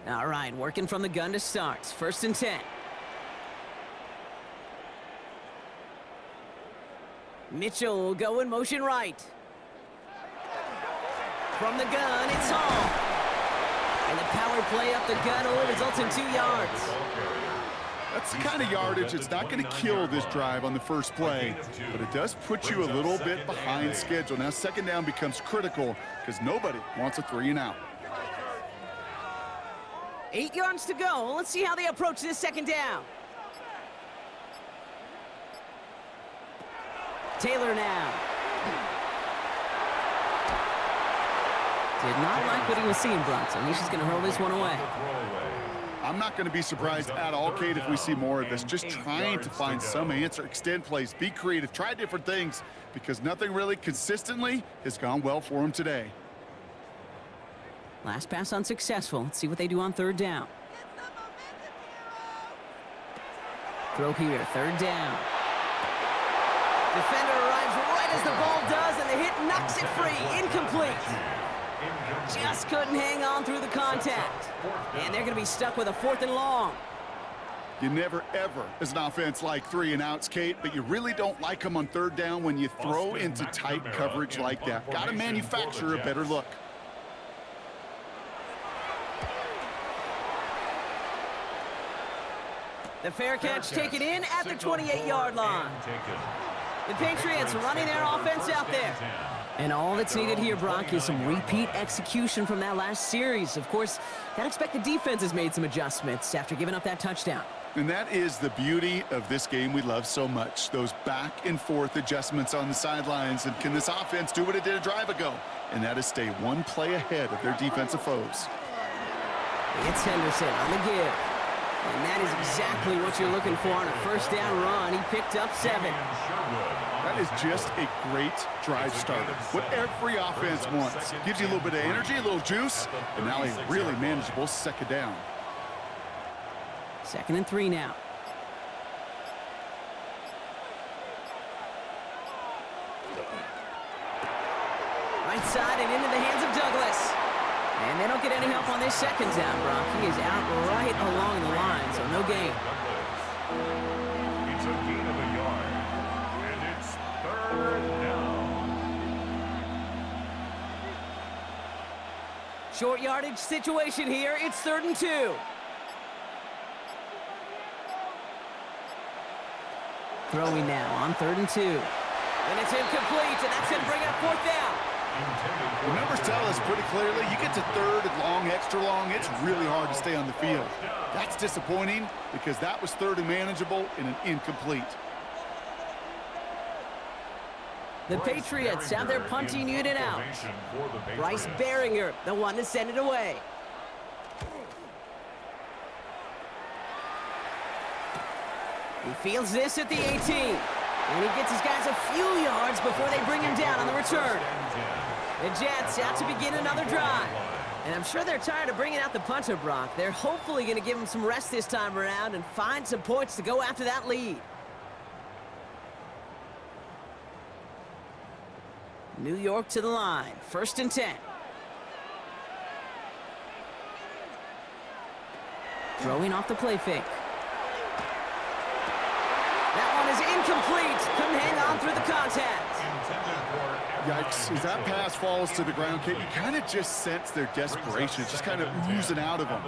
All right, working from the gun to start. 1st and 10. Mitchell will go in motion right. From the gun, it's Hall. And the power play up the gun only results in 2 yards. That's the kind of yardage it's not going to kill this drive on the first play, but it does put you a little bit behind schedule. Now, 2nd down becomes critical because nobody wants a 3-and-out. 8 yards to go. Let's see how they approach this 2nd down. Taylor now. Did not like what he was seeing, Bronson. He's just going to hurl this one away. I'm not going to be surprised at all, Kate, if we see more of this. Just trying to find some answer, extend plays, be creative, try different things, because nothing really consistently has gone well for him today. Last pass unsuccessful. Let's see what they do on 3rd down. Throw here, 3rd down. Defender arrives right as the ball does, and the hit knocks it free. Incomplete. Just couldn't hang on through the contact. And they're going to be stuck with a 4th and long. You never, ever, as an offense, like 3-and-outs, Kate, but you really don't like them on 3rd down when you throw into tight coverage like that. Got to manufacture a better look. The fair catch taken in at the 28-yard line. The Patriots running their offense out there. And all that's needed here, Brock, is some repeat execution from that last series. Of course, gotta expect the defense has made some adjustments after giving up that touchdown. And that is the beauty of this game we love so much, those back-and-forth adjustments on the sidelines. And can this offense do what it did a drive ago? And that is stay one play ahead of their defensive foes. It's Henderson on the give. And that is exactly what you're looking for on a first down run. He picked up 7. That is just a great drive starter. What every offense wants. Gives you a little bit of energy, a little juice, and now a really manageable second down. 2nd and 3 now. Right side and into the hands of Douglas. And they don't get any help on this second down, Brock. He is out right along the line, so no gain. It's a gain of a yard, and it's 3rd down. Short yardage situation here. It's 3rd and 2. Throwing now on 3rd and 2. And it's incomplete, and that's going to bring up 4th down. The numbers tell us pretty clearly, you get to 3rd and long, extra long, it's really hard to stay on the field. That's disappointing because that was 3rd and manageable and an incomplete. The Patriots have their punting unit out. Bryce Behringer, the one to send it away. He fields this at the 18. And he gets his guys a few yards before they bring him down on the return. The Jets out to begin another drive. And I'm sure they're tired of bringing out the punter, Brock. They're hopefully going to give him some rest this time around and find some points to go after that lead. New York to the line. 1st and 10. Throwing off the play fake. That one is incomplete. Couldn't hang on through the contact. Yikes, as that pass falls to the ground, Kate, you kind of just sense their desperation. It's just kind of oozing out of them.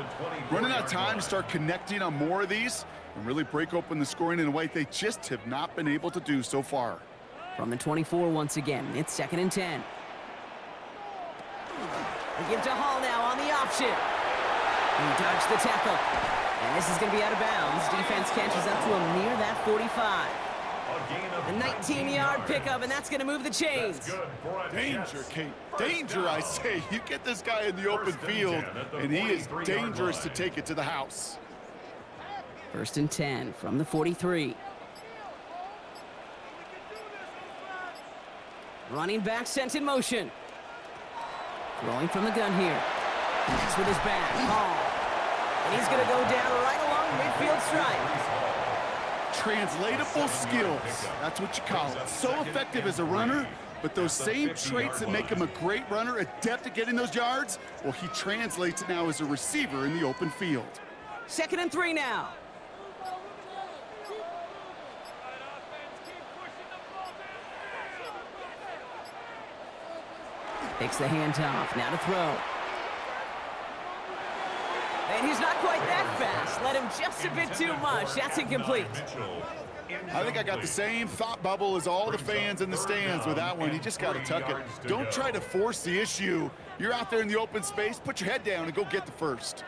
Running out of time to start connecting on more of these and really break open the scoring in a way they just have not been able to do so far. From the 24 once again, it's 2nd and 10. They give to Hall now on the option. He dodged the tackle. And this is going to be out of bounds. Defense catches up to him near that 45. A 19-yard pickup, and that's going to move the chains. Danger, Kate. Danger, I say. You get this guy in the open field, and he is dangerous to take it to the house. 1st and 10 from the 43. Running back sent in motion. Throwing from the gun here. And that's with his back. Hall. And he's going to go down right along midfield stripe. Translatable skills. That's what you call it. So effective as a runner, but those same traits that make him a great runner, adept at getting those yards, well, he translates it now as a receiver in the open field. 2nd and 3 now. Takes the handoff. Now to throw. And he's not quite that fast. Let him just a bit too much. That's incomplete. I think I got the same thought bubble as all the fans in the stands with that one. You just got to tuck it. Don't try to force the issue. You're out there in the open space. Put your head down and go get the first.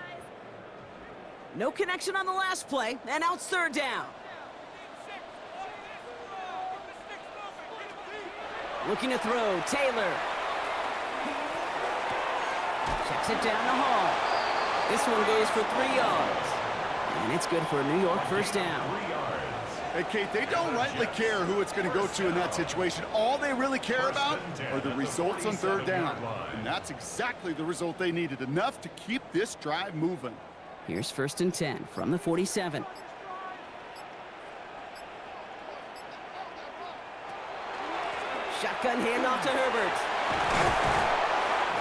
No connection on the last play, and now it's 3rd down. Looking to throw, Taylor. Checks it down the hall. This one goes for 3 yards. And it's good for a New York 1st down. Hey, Kate, they don't rightly care who it's going to go to in that situation. All they really care about are the results on 3rd down. And that's exactly the result they needed. Enough to keep this drive moving. Here's 1st and 10 from the 47. Shotgun handoff to Herbert.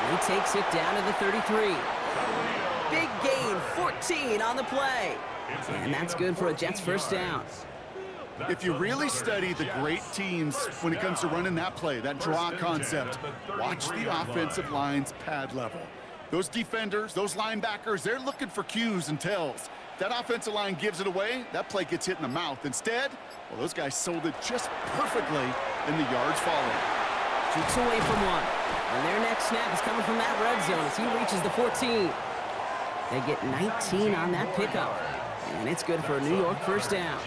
And he takes it down to the 33. Big gain, 14 on the play. And that's good for a Jets 1st down. If you really study the great teams when it comes to running that play, that draw concept, watch the offensive line's pad level. Those defenders, those linebackers, they're looking for cues and tells. If that offensive line gives it away, that play gets hit in the mouth. Instead, well, those guys sold it just perfectly in the yards following. Shoots away from one. And their next snap is coming from that red zone as he reaches the 14. They get 19 on that pickup. And it's good for a New York 1st down.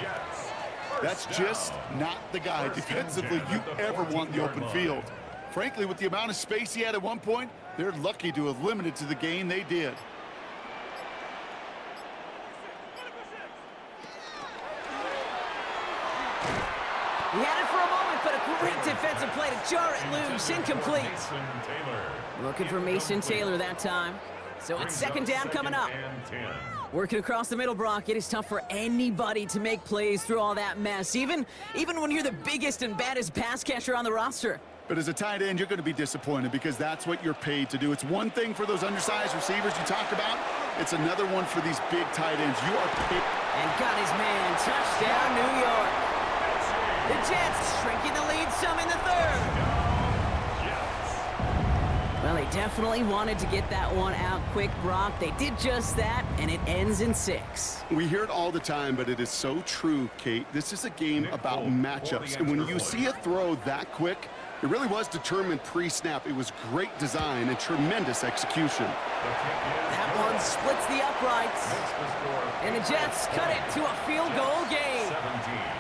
That's just not the guy defensively you ever want in the open field. Frankly, with the amount of space he had at one point, they're lucky to have limited to the gain they did. He had it for a moment, but a great defensive play to jar it loose. Incomplete. Looking for Mason Taylor that time. So it's second down coming up. Working across the middle, Brock. It is tough for anybody to make plays through all that mess, even when you're the biggest and baddest pass catcher on the roster. But as a tight end, you're going to be disappointed because that's what you're paid to do. It's one thing for those undersized receivers you talk about. It's another one for these big tight ends. You are paid. And got his man. Touchdown, New York. The Jets shrinking the lead some in the third. Well, they definitely wanted to get that one out quick, Brock. They did just that, and it ends in 6. We hear it all the time, but it is so true, Kate. This is a game about matchups. And when you see a throw that quick, it really was determined pre-snap. It was great design and tremendous execution. That one splits the uprights. And the Jets cut it to a field goal game. 17.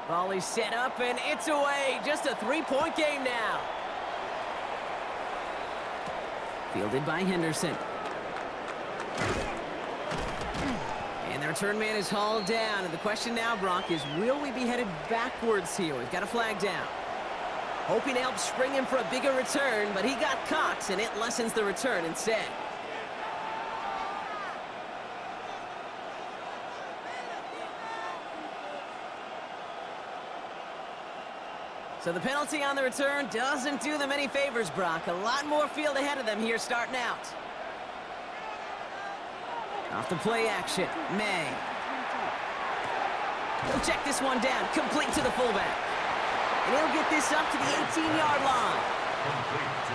Ball is set up, and it's away. Just a 3-point game now. Fielded by Henderson. And the return man is hauled down. And the question now, Brock, is will we be headed backwards here? We've got a flag down. Hoping to help spring him for a bigger return, but he got caught, and it lessens the return instead. So the penalty on the return doesn't do them any favors, Brock. A lot more field ahead of them here starting out. Off the play action, May. He'll check this one down, complete to the fullback. And he'll get this up to the 18-yard line.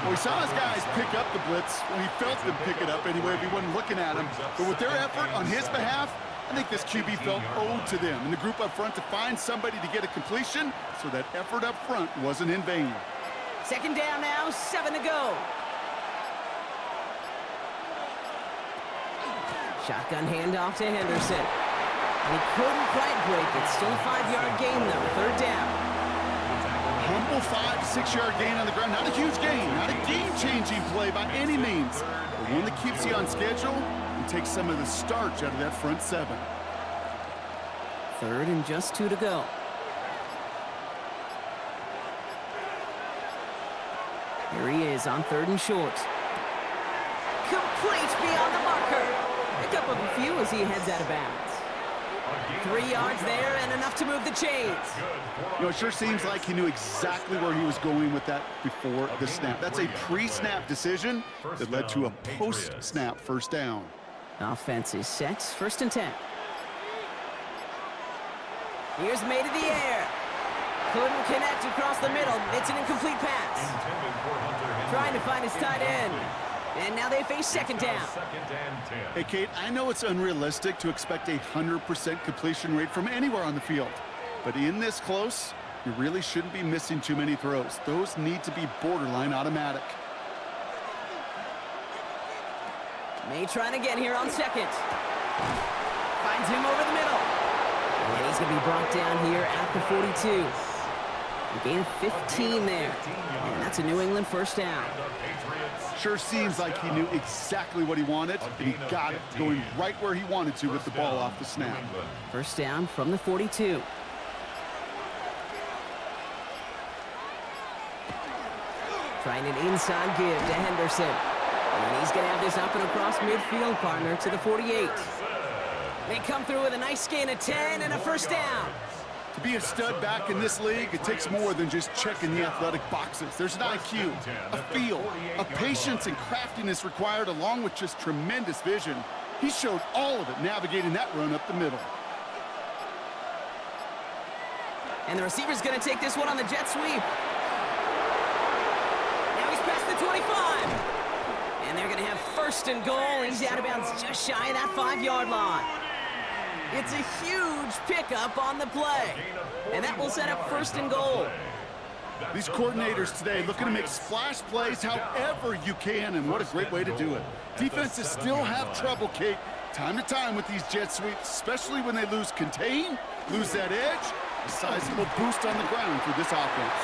Well, we saw his guys pick up the blitz. Well, he felt them pick it up anyway if he wasn't looking at him. But with their effort on his behalf, I think this QB felt owed to them and the group up front to find somebody to get a completion, so that effort up front wasn't in vain. Second down now, 7 to go. Shotgun handoff to Henderson. He couldn't quite break it. Still a 5-yard gain, though. Third down. Humble 5 to 6-yard gain on the ground. Not a huge gain, not a game-changing play by any means, but one that keeps you on schedule and takes some of the starch out of that front 7. Third and just 2 to go. Here he is on 3rd and short. Complete beyond the marker. Pick up a few as he heads out of bounds. 3 yards there and enough to move the chains. You know, it sure seems like he knew exactly where he was going with that before the snap. That's a pre-snap decision that led to a post-snap first down. Offense is set. 1st and 10. Here's May to the air. Couldn't connect across the middle. It's an incomplete pass. Trying to find his tight end. And now they face second down. Hey, Kate, I know it's unrealistic to expect a 100% completion rate from anywhere on the field. But in this close, you really shouldn't be missing too many throws. Those need to be borderline automatic. May trying again here on second. Finds him over the middle. And he's going to be brought down here at the 42. A gain of 15 there. And that's a New England first down. Sure seems like he knew exactly what he wanted, and he got it, going right where he wanted to with the ball off the snap. First down from the 42. Trying an inside give to Henderson. And he's going to have this up and across midfield, partner, to the 48. They come through with a nice gain of 10 and a first down. To be a stud back in this league, it takes more than just checking the athletic boxes. There's an IQ, a feel, a patience and craftiness required, along with just tremendous vision. He showed all of it navigating that run up the middle. And the receiver's going to take this one on the jet sweep. Now he's past the 25. And they're going to have 1st and goal. He's out of bounds just shy of that 5-yard line. It's a huge pickup on the play. And that will set up 1st and goal. These coordinators today looking to make splash plays however you can, and what a great way to do it. Defenses still have trouble, Kate, Time to time with these jet sweeps, especially when they lose contain, lose that edge. A sizable boost on the ground for this offense.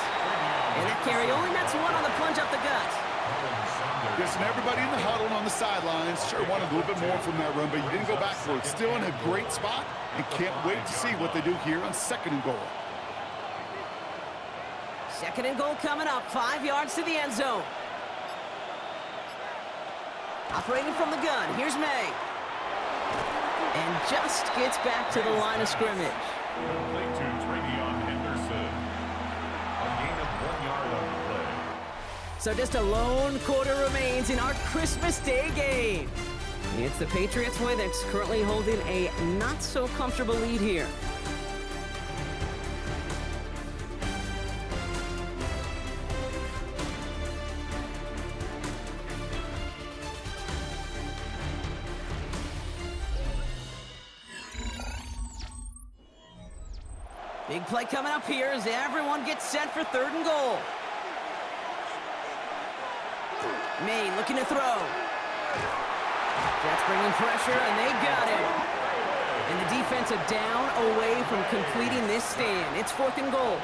And that carry only nets one on the plunge up the gut. Guessing everybody in the huddle and on the sidelines sure wanted a little bit more from that run, but you didn't go back for it. Still in a great spot and can't wait to see what they do here on 2nd and goal. 2nd and goal coming up, 5 yards to the end zone. Operating from the gun, here's May. And just gets back to the line of scrimmage. Play to Travion Henderson. A gain of 1 yard on the play. So just a lone quarter remains in our Christmas Day game. It's the Patriots way that's currently holding a not-so-comfortable lead here. Big play coming up here as everyone gets set for 3rd and goal. May looking to throw. Jets bringing pressure, and they got it. And the defense are down away from completing this stand. It's 4th and goal.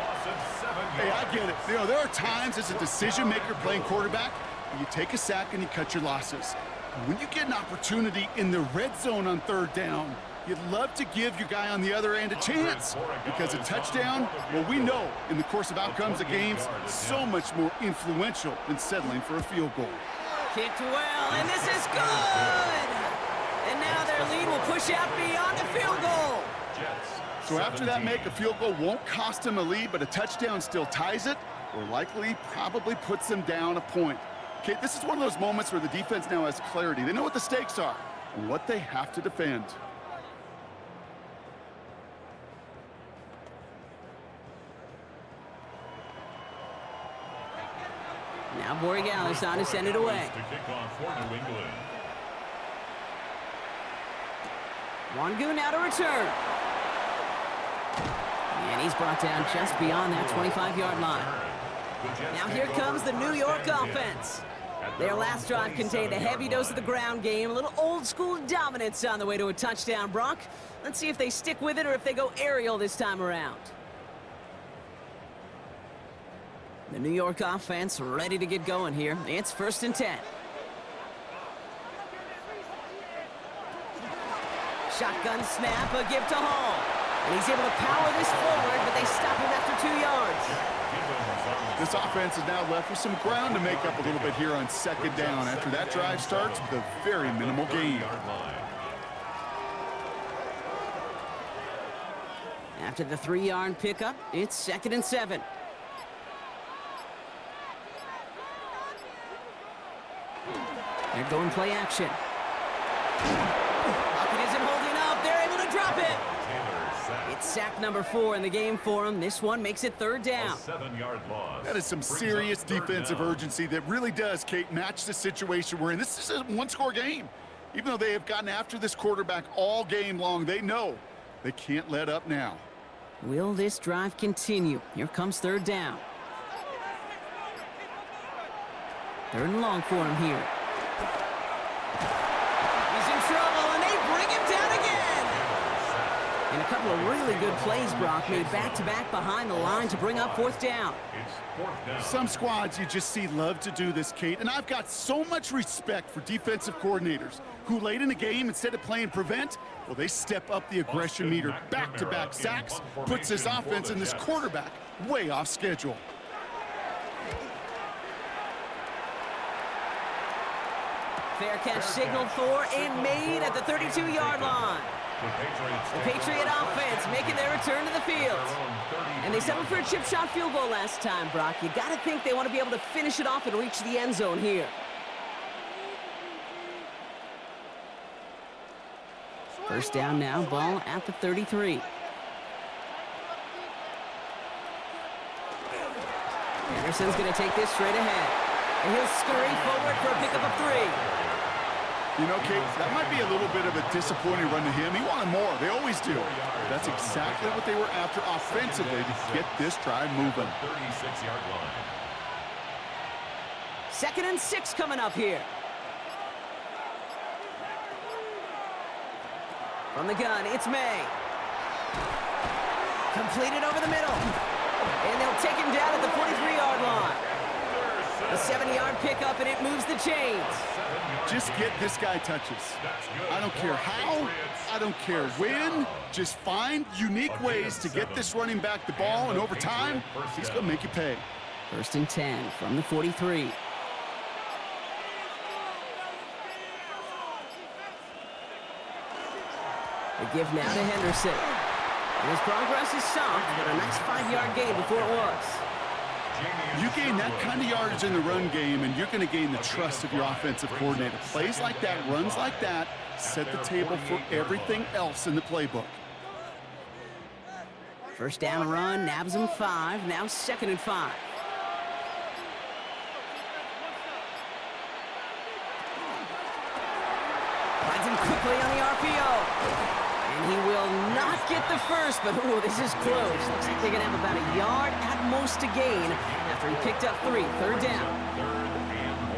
Hey, I get it. You know, there are times as a decision-maker playing quarterback, you take a sack and you cut your losses. But when you get an opportunity in the red zone on 3rd down, you'd love to give your guy on the other end a chance, because a touchdown, well, we know in the course of outcomes of games, so much more influential than settling for a field goal. Kicked well, and this is good! And now their lead will push out beyond the field goal. So after that make, a field goal won't cost them a lead, but a touchdown still ties it, or likely probably puts them down a point. Okay, this is one of those moments where the defense now has clarity. They know what the stakes are and what they have to defend. Now Borregales on to send it away. To kick off for New England. Wangu now to return. And he's brought down just beyond that 25-yard line. Now here comes the New York offense. Their last drive contained a heavy dose of the ground game, a little old-school dominance on the way to a touchdown, Brock. Let's see if they stick with it or if they go aerial this time around. The New York offense ready to get going here. It's 1st and 10. Shotgun snap, a give to Hall. And he's able to power this forward, but they stop him after 2 yards. This offense is now left with some ground to make up a little bit here on 2nd down after that drive starts with a very minimal gain. After the 3-yard pickup, it's 2nd and 7. They're going play action. Pocket isn't holding up. They're able to drop it. It's sack number 4 in the game for them. This one makes it 3rd down. 7-yard loss. That is some serious defensive urgency that really does, Kate, match the situation we're in. This is a one-score game. Even though they have gotten after this quarterback all game long, they know they can't let up now. Will this drive continue? Here comes 3rd down. 3rd and long for him here. He's in trouble, and they bring him down again. And a couple of really good plays, Brock, made back-to-back behind the line to bring up 4th down. Some squads you just see love to do this, Kate, and I've got so much respect for defensive coordinators who late in the game, instead of playing prevent, well, they step up the aggression meter. Back-to-back sacks puts this offense and this quarterback way off schedule. Fair catch signaled for and made at the 32-yard line. The Patriot offense making their return to the field. And they settled for a chip shot field goal last time, Brock. You got to think they want to be able to finish it off and reach the end zone here. First down now, ball at the 33. Anderson's going to take this straight ahead. And he'll scurry forward for a pickup of 3. You know, Kate, that might be a little bit of a disappointing run to him. He wanted more. They always do. That's exactly what they were after offensively to get this drive moving. 36-yard line. 2nd and 6 coming up here. From the gun, it's May. Completed over the middle. And they'll take him down at the 43-yard line. A 7-yard pickup, and it moves the chains. Just get this guy touches. I don't care how, I don't care when. Just find unique ways to get this running back the ball, and over time, he's going to make you pay. 1st and 10 from the 43. The give now to Henderson. And his progress is soft, but a nice 5-yard gain before it was. You gain that kind of yardage in the run game, and you're going to gain the trust of your offensive coordinator. Plays like that, runs like that, set the table for everything else in the playbook. 1st down run, nabs him 5, now 2nd and 5. Finds him quickly on the RPO. And he will not get the first, but ooh, this is close. Looks like they're going to have about a yard at most to gain after he picked up 3. 3rd down. 3rd and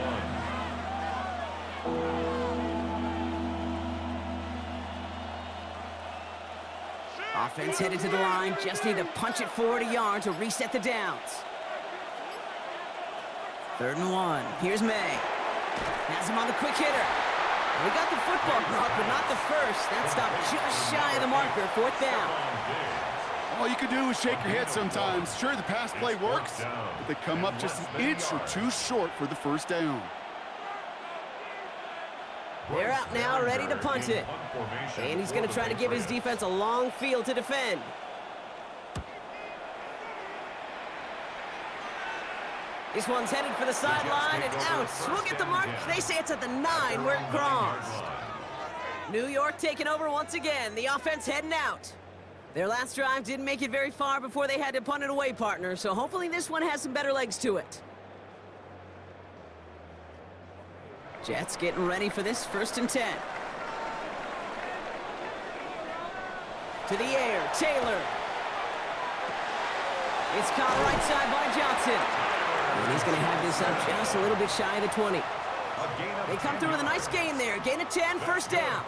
1. Offense headed to the line. Just need to punch it forward a yard to reset the downs. 3rd and 1. Here's May. Has him on the quick hitter. We got the football, Brock, but not the first. That stopped just shy of the marker. 4th down. All you can do is shake your head sometimes. Sure, the pass play works, but they come up just an inch or 2 short for the 1st down. They're out now, ready to punt it. And he's going to try to give his defense a long field to defend. This one's headed for the sideline and out. We'll get the mark. They say it's at the 9 where it crossed. New York taking over once again. The offense heading out. Their last drive didn't make it very far before they had to punt it away, partner. So hopefully this one has some better legs to it. Jets getting ready for this 1st and 10. To the air, Taylor. It's caught right side by Johnson. And he's going to have this up just a little bit shy of the 20. They come through with a nice gain there. Gain of 10, 1st down.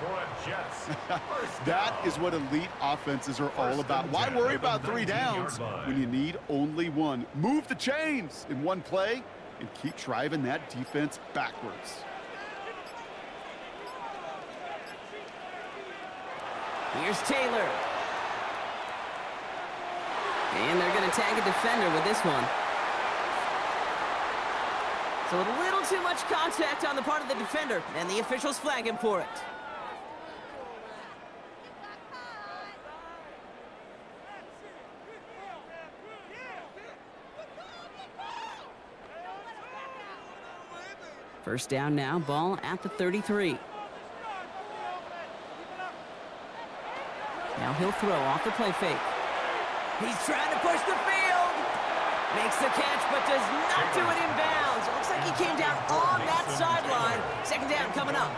That is what elite offenses are all about. Why worry about 3 downs when you need only 1? Move the chains in one play and keep driving that defense backwards. Here's Taylor. And they're going to tag a defender with this one. So a little too much contact on the part of the defender, and the officials flag him for it. First down now, ball at the 33. Now he'll throw off the play fake. He's trying to push the field. Makes the catch, but does not do it in bounds. It looks like he came down on that sideline. 2nd down coming up.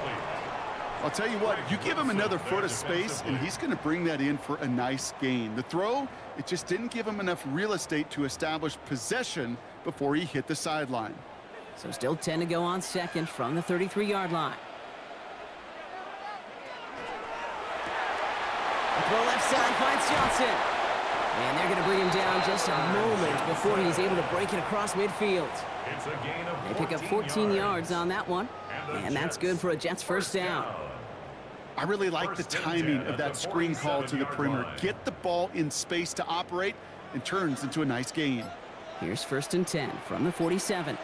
I'll tell you what, you give him another foot of space, and he's going to bring that in for a nice gain. The throw, it just didn't give him enough real estate to establish possession before he hit the sideline. So still 10 to go on 2nd from the 33-yard line. The throw left side finds Johnson. And they're going to bring him down just a moment before he's able to break it across midfield. They pick up 14 yards on that one, and that's good for a Jets 1st down. I really like the timing of that screen call to the perimeter. Get the ball in space to operate and turns into a nice gain. Here's 1st and 10 from the 47.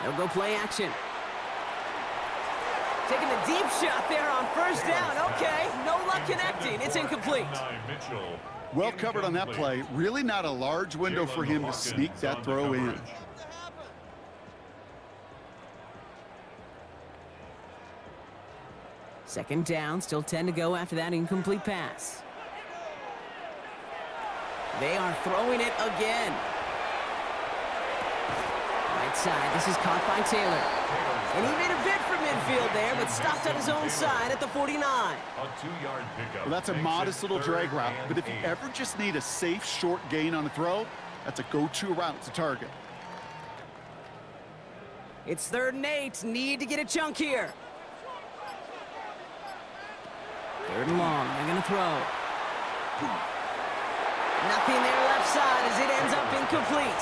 They'll go play action. Taking the deep shot there on 1st down. Okay, no luck connecting. It's incomplete. Well covered on that play. Really not a large window for him to sneak that throw in. Second down, still 10 to go after that incomplete pass. They are throwing it again. Right side, this is caught by Taylor. And he made a bid for midfield there, but stopped on his own side at the 49. Well, that's a modest little drag route, but if you ever just need a safe, short gain on a throw, that's a go-to route to target. It's 3rd and 8. Need to get a chunk here. Third and long. They're going to throw. Nothing there left side as it ends up incomplete.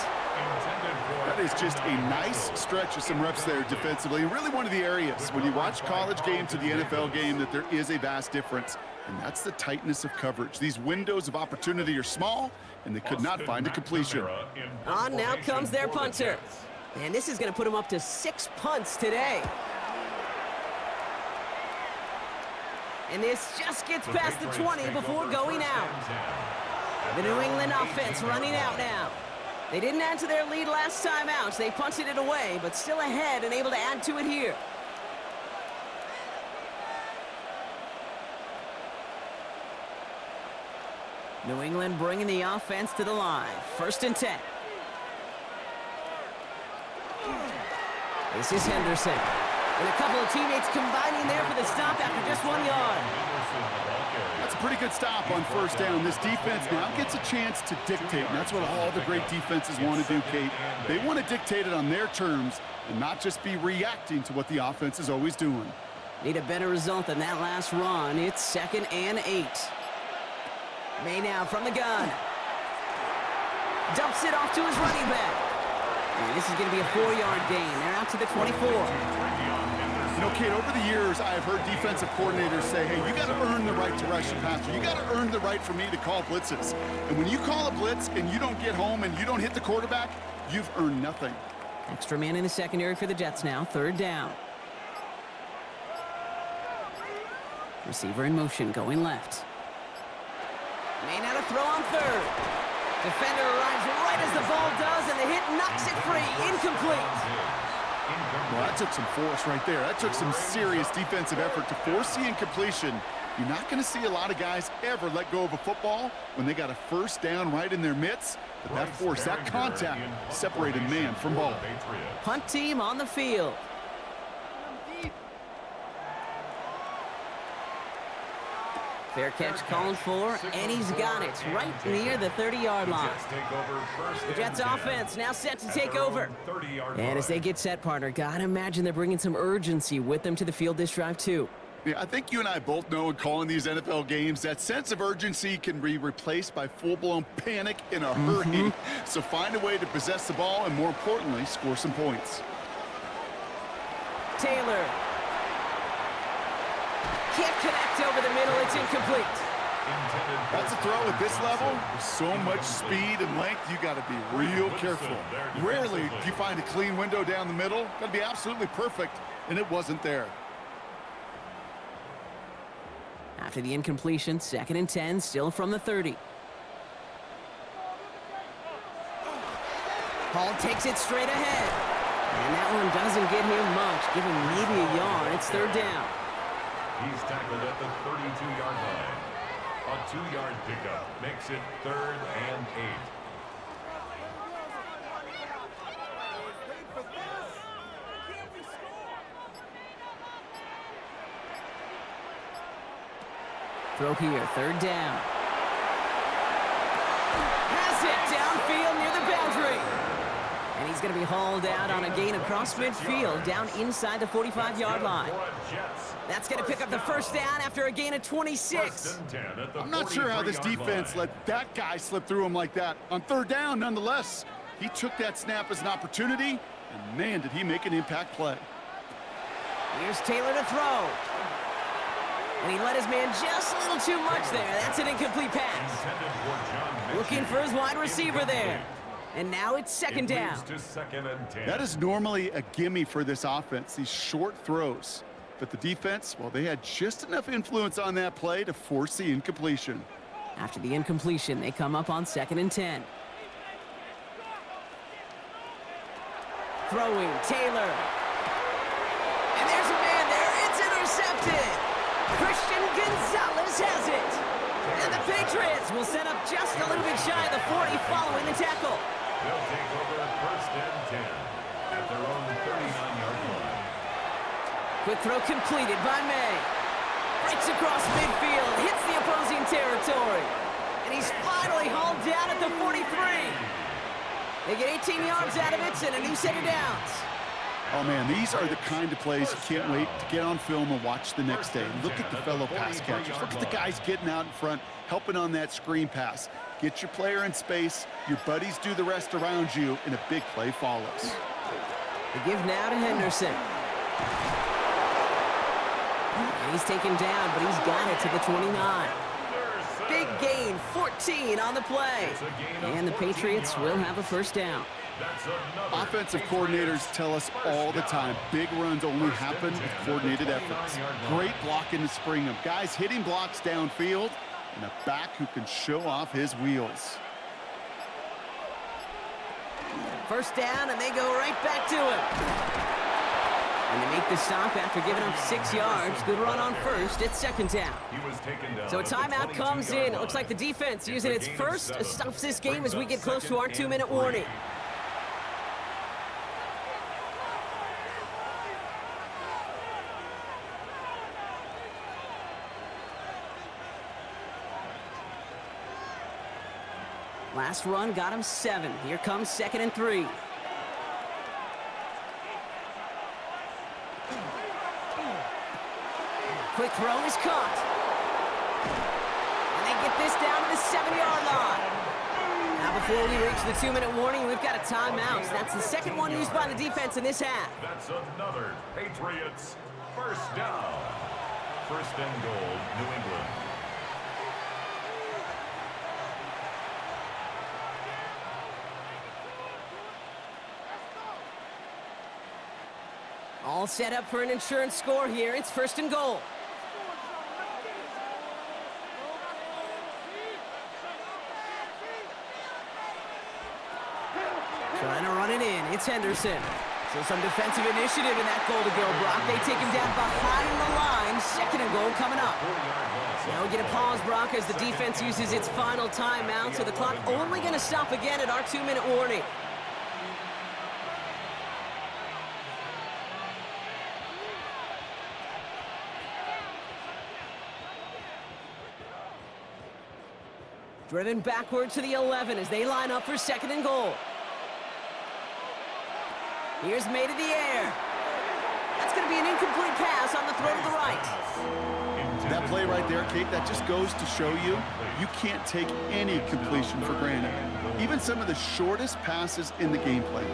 That is just a nice stretch of some reps there defensively. Really one of the areas when you watch college game to the NFL game that there is a vast difference. And that's the tightness of coverage. These windows of opportunity are small, and they could not find a completion. On now comes their punter. And this is going to put him up to 6 punts today. And this just gets past the 20 before going out. The New England offense running out now. They didn't add to their lead last time out. So they punted it away, but still ahead and able to add to it here. New England bringing the offense to the line. 1st and 10. This is Henderson. And a couple of teammates combining there for the stop after just 1 yard. That's a pretty good stop on 1st down. This defense now gets a chance to dictate, and that's what all the great defenses want to do, Kate. They want to dictate it on their terms and not just be reacting to what the offense is always doing. Need a better result than that last run. It's 2nd and 8. May now from the gun. Dumps it off to his running back. And this is going to be a 4-yard gain. They're out to the 24. You know, Kate, over the years, I've heard defensive coordinators say, hey, you got to earn the right to rush the passer. You got to earn the right for me to call blitzes. And when you call a blitz and you don't get home and you don't hit the quarterback, you've earned nothing. Extra man in the secondary for the Jets now. 3rd down. Receiver in motion, going left. May now to throw on 3rd. Defender arrives right as the ball does, and the hit knocks it free. Incomplete. Well, that took some force right there. That took some serious defensive effort to force the incompletion. You're not going to see a lot of guys ever let go of a football when they got a 1st down right in their midst. But that force, that contact, separated man from ball. Punt team on the field. Fair catch called for, and he's got it right near the 30-yard line. The Jets offense now set to take over. And as they get set, partner, gotta imagine they're bringing some urgency with them to the field this drive, too. Yeah, I think you and I both know in calling these NFL games, that sense of urgency can be replaced by full-blown panic in a hurry. So find a way to possess the ball and, more importantly, score some points. Taylor. Can't connect over the middle. It's incomplete. That's a throw at this level. With so much speed and length, you got to be real careful. Rarely do you find a clean window down the middle. Got to be absolutely perfect, and it wasn't there. After the incompletion, 2nd and 10, still from the 30. Hall takes it straight ahead. And that one doesn't get him much. Give him maybe a yard. It's 3rd down. He's tackled at the 32-yard line. A 2-yard pickup makes it 3rd and 8. Throw here, 3rd down. Has it downfield near the boundary. And he's going to be hauled out on a gain across midfield, down inside the 45-yard line. That's going to pick up the 1st down after a gain of 26. I'm not sure how this defense let that guy slip through him like that. On 3rd down, nonetheless, he took that snap as an opportunity, and man, did he make an impact play. Here's Taylor to throw. And he let his man just a little too much there. That's an incomplete pass. Looking for his wide receiver there. And now it's 2nd down. That is normally a gimme for this offense, these short throws. But the defense, well, they had just enough influence on that play to force the incompletion. After the incompletion, they come up on 2nd and 10. Throwing, Taylor. And there's a man there. It's intercepted. Christian Gonzalez has it. And the Patriots will set up just a little bit shy of the 40 following the tackle. They'll take over 1st and 10 at their own 39-yard line. Quick throw completed by May. Breaks across midfield, hits the opposing territory. And he's finally hauled down at the 43. They get 18 yards out of it and a new set of downs. Oh, man, these are the kind of plays you can't wait to get on film and watch the next day. Look at the fellow pass catchers. Look at the guys getting out in front, helping on that screen pass. Get your player in space, your buddies do the rest around you, and a big play follows. The give now to Henderson. And he's taken down, but he's got it to the 29. Big gain, 14 on the play. And the Patriots will have a first down. Offensive coordinators tell us all the time, big runs only happen with coordinated efforts. Great blocking to spring them. Guys hitting blocks downfield, and a back who can show off his wheels. First down, and they go right back to him. And they make the stop after giving up 6 yards. Good run on first. It's second down. So a timeout comes in. It looks like the defense using its first stops this game as we get close to our 2-minute warning. Last run got him 7. Here comes 2nd and 3. Quick throw is caught. And they get this down to the 7-yard line. Now before we reach the 2-minute warning, we've got a timeout. That's the second one used by the defense in this half. That's another Patriots first down. First and goal, New England. All set up for an insurance score here. It's first and goal. Trying to run it in. It's Henderson. So some defensive initiative in that goal to go, Brock. They take him down behind the line. Second and goal coming up. Now we get a pause, Brock, as the defense uses its final timeout. So the clock only going to stop again at our 2-minute warning. Driven backward to the 11 as they line up for second and goal. Here's made in the air. That's going to be an incomplete pass on the throw to the right. That play right there, Kate, that just goes to show you, you can't take any completion for granted. Even some of the shortest passes in the game plan.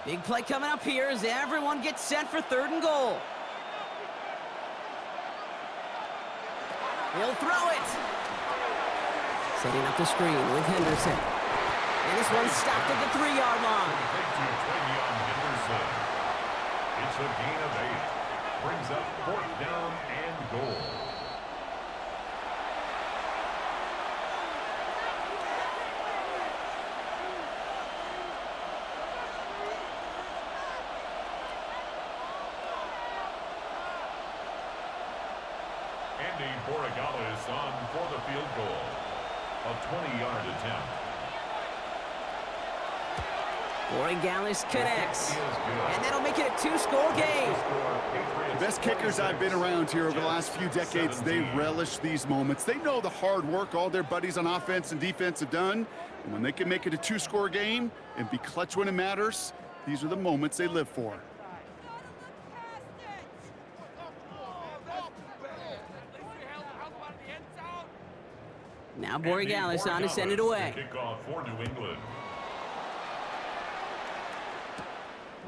Big play coming up here as everyone gets set for third and goal. He'll throw it. Setting up the screen with Henderson. And this one's stopped at the 3-yard line. It's a gain of 8. Brings up fourth down and goal. Borregales on for the field goal. A 20-yard attempt. Borregales connects. And that'll make it a 2-score game. The best kickers I've been around here over the last few decades, they relish these moments. They know the hard work all their buddies on offense and defense have done. And when they can make it a 2-score game and be clutch when it matters, these are the moments they live for. Now Borregales on to send it away. Kickoff for New England.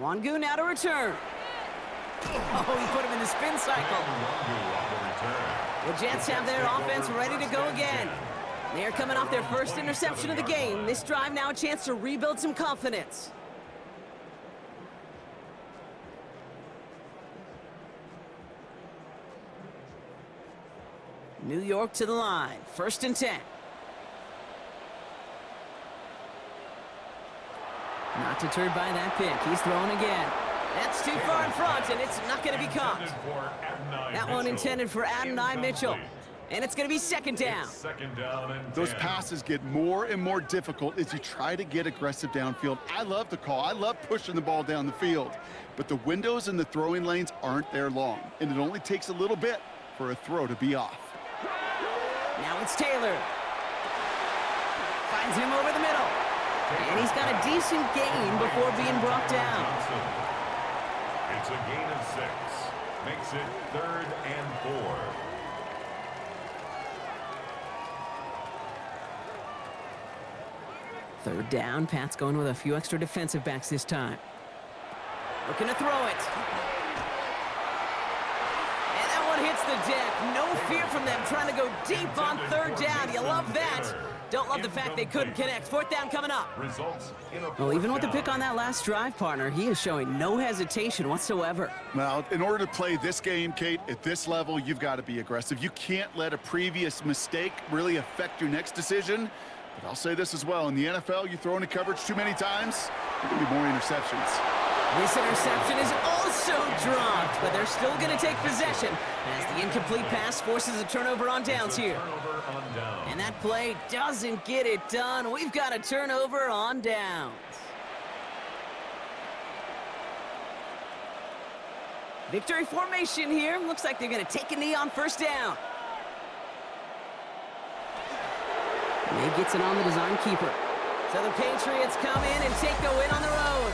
Wangu now to return. Oh, he put him in the spin cycle. The Jets have their offense ready to go again. They're coming off their first interception of the game. This drive now a chance to rebuild some confidence. New York to the line. First and 10. Not deterred by that pick. He's throwing again. That's too far in front, and it's not going to be caught. That one intended for Adonai Mitchell. And it's going to be second down. Those passes get more and more difficult as you try to get aggressive downfield. I love the call. I love pushing the ball down the field. But the windows in the throwing lanes aren't there long, and it only takes a little bit for a throw to be off. Now it's Taylor. Finds him over the middle. And he's got a decent gain before being brought down. It's a gain of 6. Makes it 3rd and 4. Third down. Pat's going with a few extra defensive backs this time. Looking to throw it. And that one hits the deck. No fear from them trying to go deep on 3rd down. You love that. Don't love the fact they couldn't connect. 4th down coming up. Well, even with the pick on that last drive, partner, he is showing no hesitation whatsoever. Well, in order to play this game, Kate, at this level, you've got to be aggressive. You can't let a previous mistake really affect your next decision. But I'll say this as well. In the NFL, you throw into coverage too many times, there could be more interceptions. This interception is also dropped, but they're still going to take possession as the incomplete pass forces a turnover on downs here. And that play doesn't get it done. We've got a turnover on downs. Victory formation here. Looks like they're going to take a knee on 1st down. May gets it on the design keeper. So the Patriots come in and take the win on the road.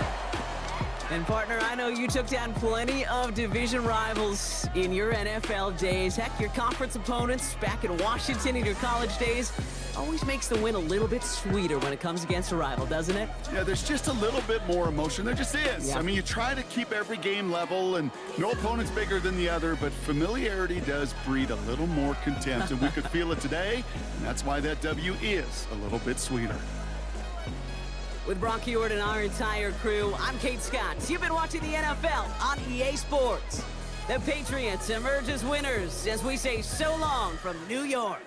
And partner, I know you took down plenty of division rivals in your NFL days. Heck, your conference opponents back in Washington in your college days always makes the win a little bit sweeter when it comes against a rival, doesn't it? Yeah, there's just a little bit more emotion. There just is. Yeah. I mean, you try to keep every game level, and no opponent's bigger than the other, but familiarity does breed a little more contempt, and we could feel it today, and that's why that W is a little bit sweeter. With Brock Ewart and our entire crew, I'm Kate Scott. You've been watching the NFL on EA Sports. The Patriots emerge as winners as we say so long from New York.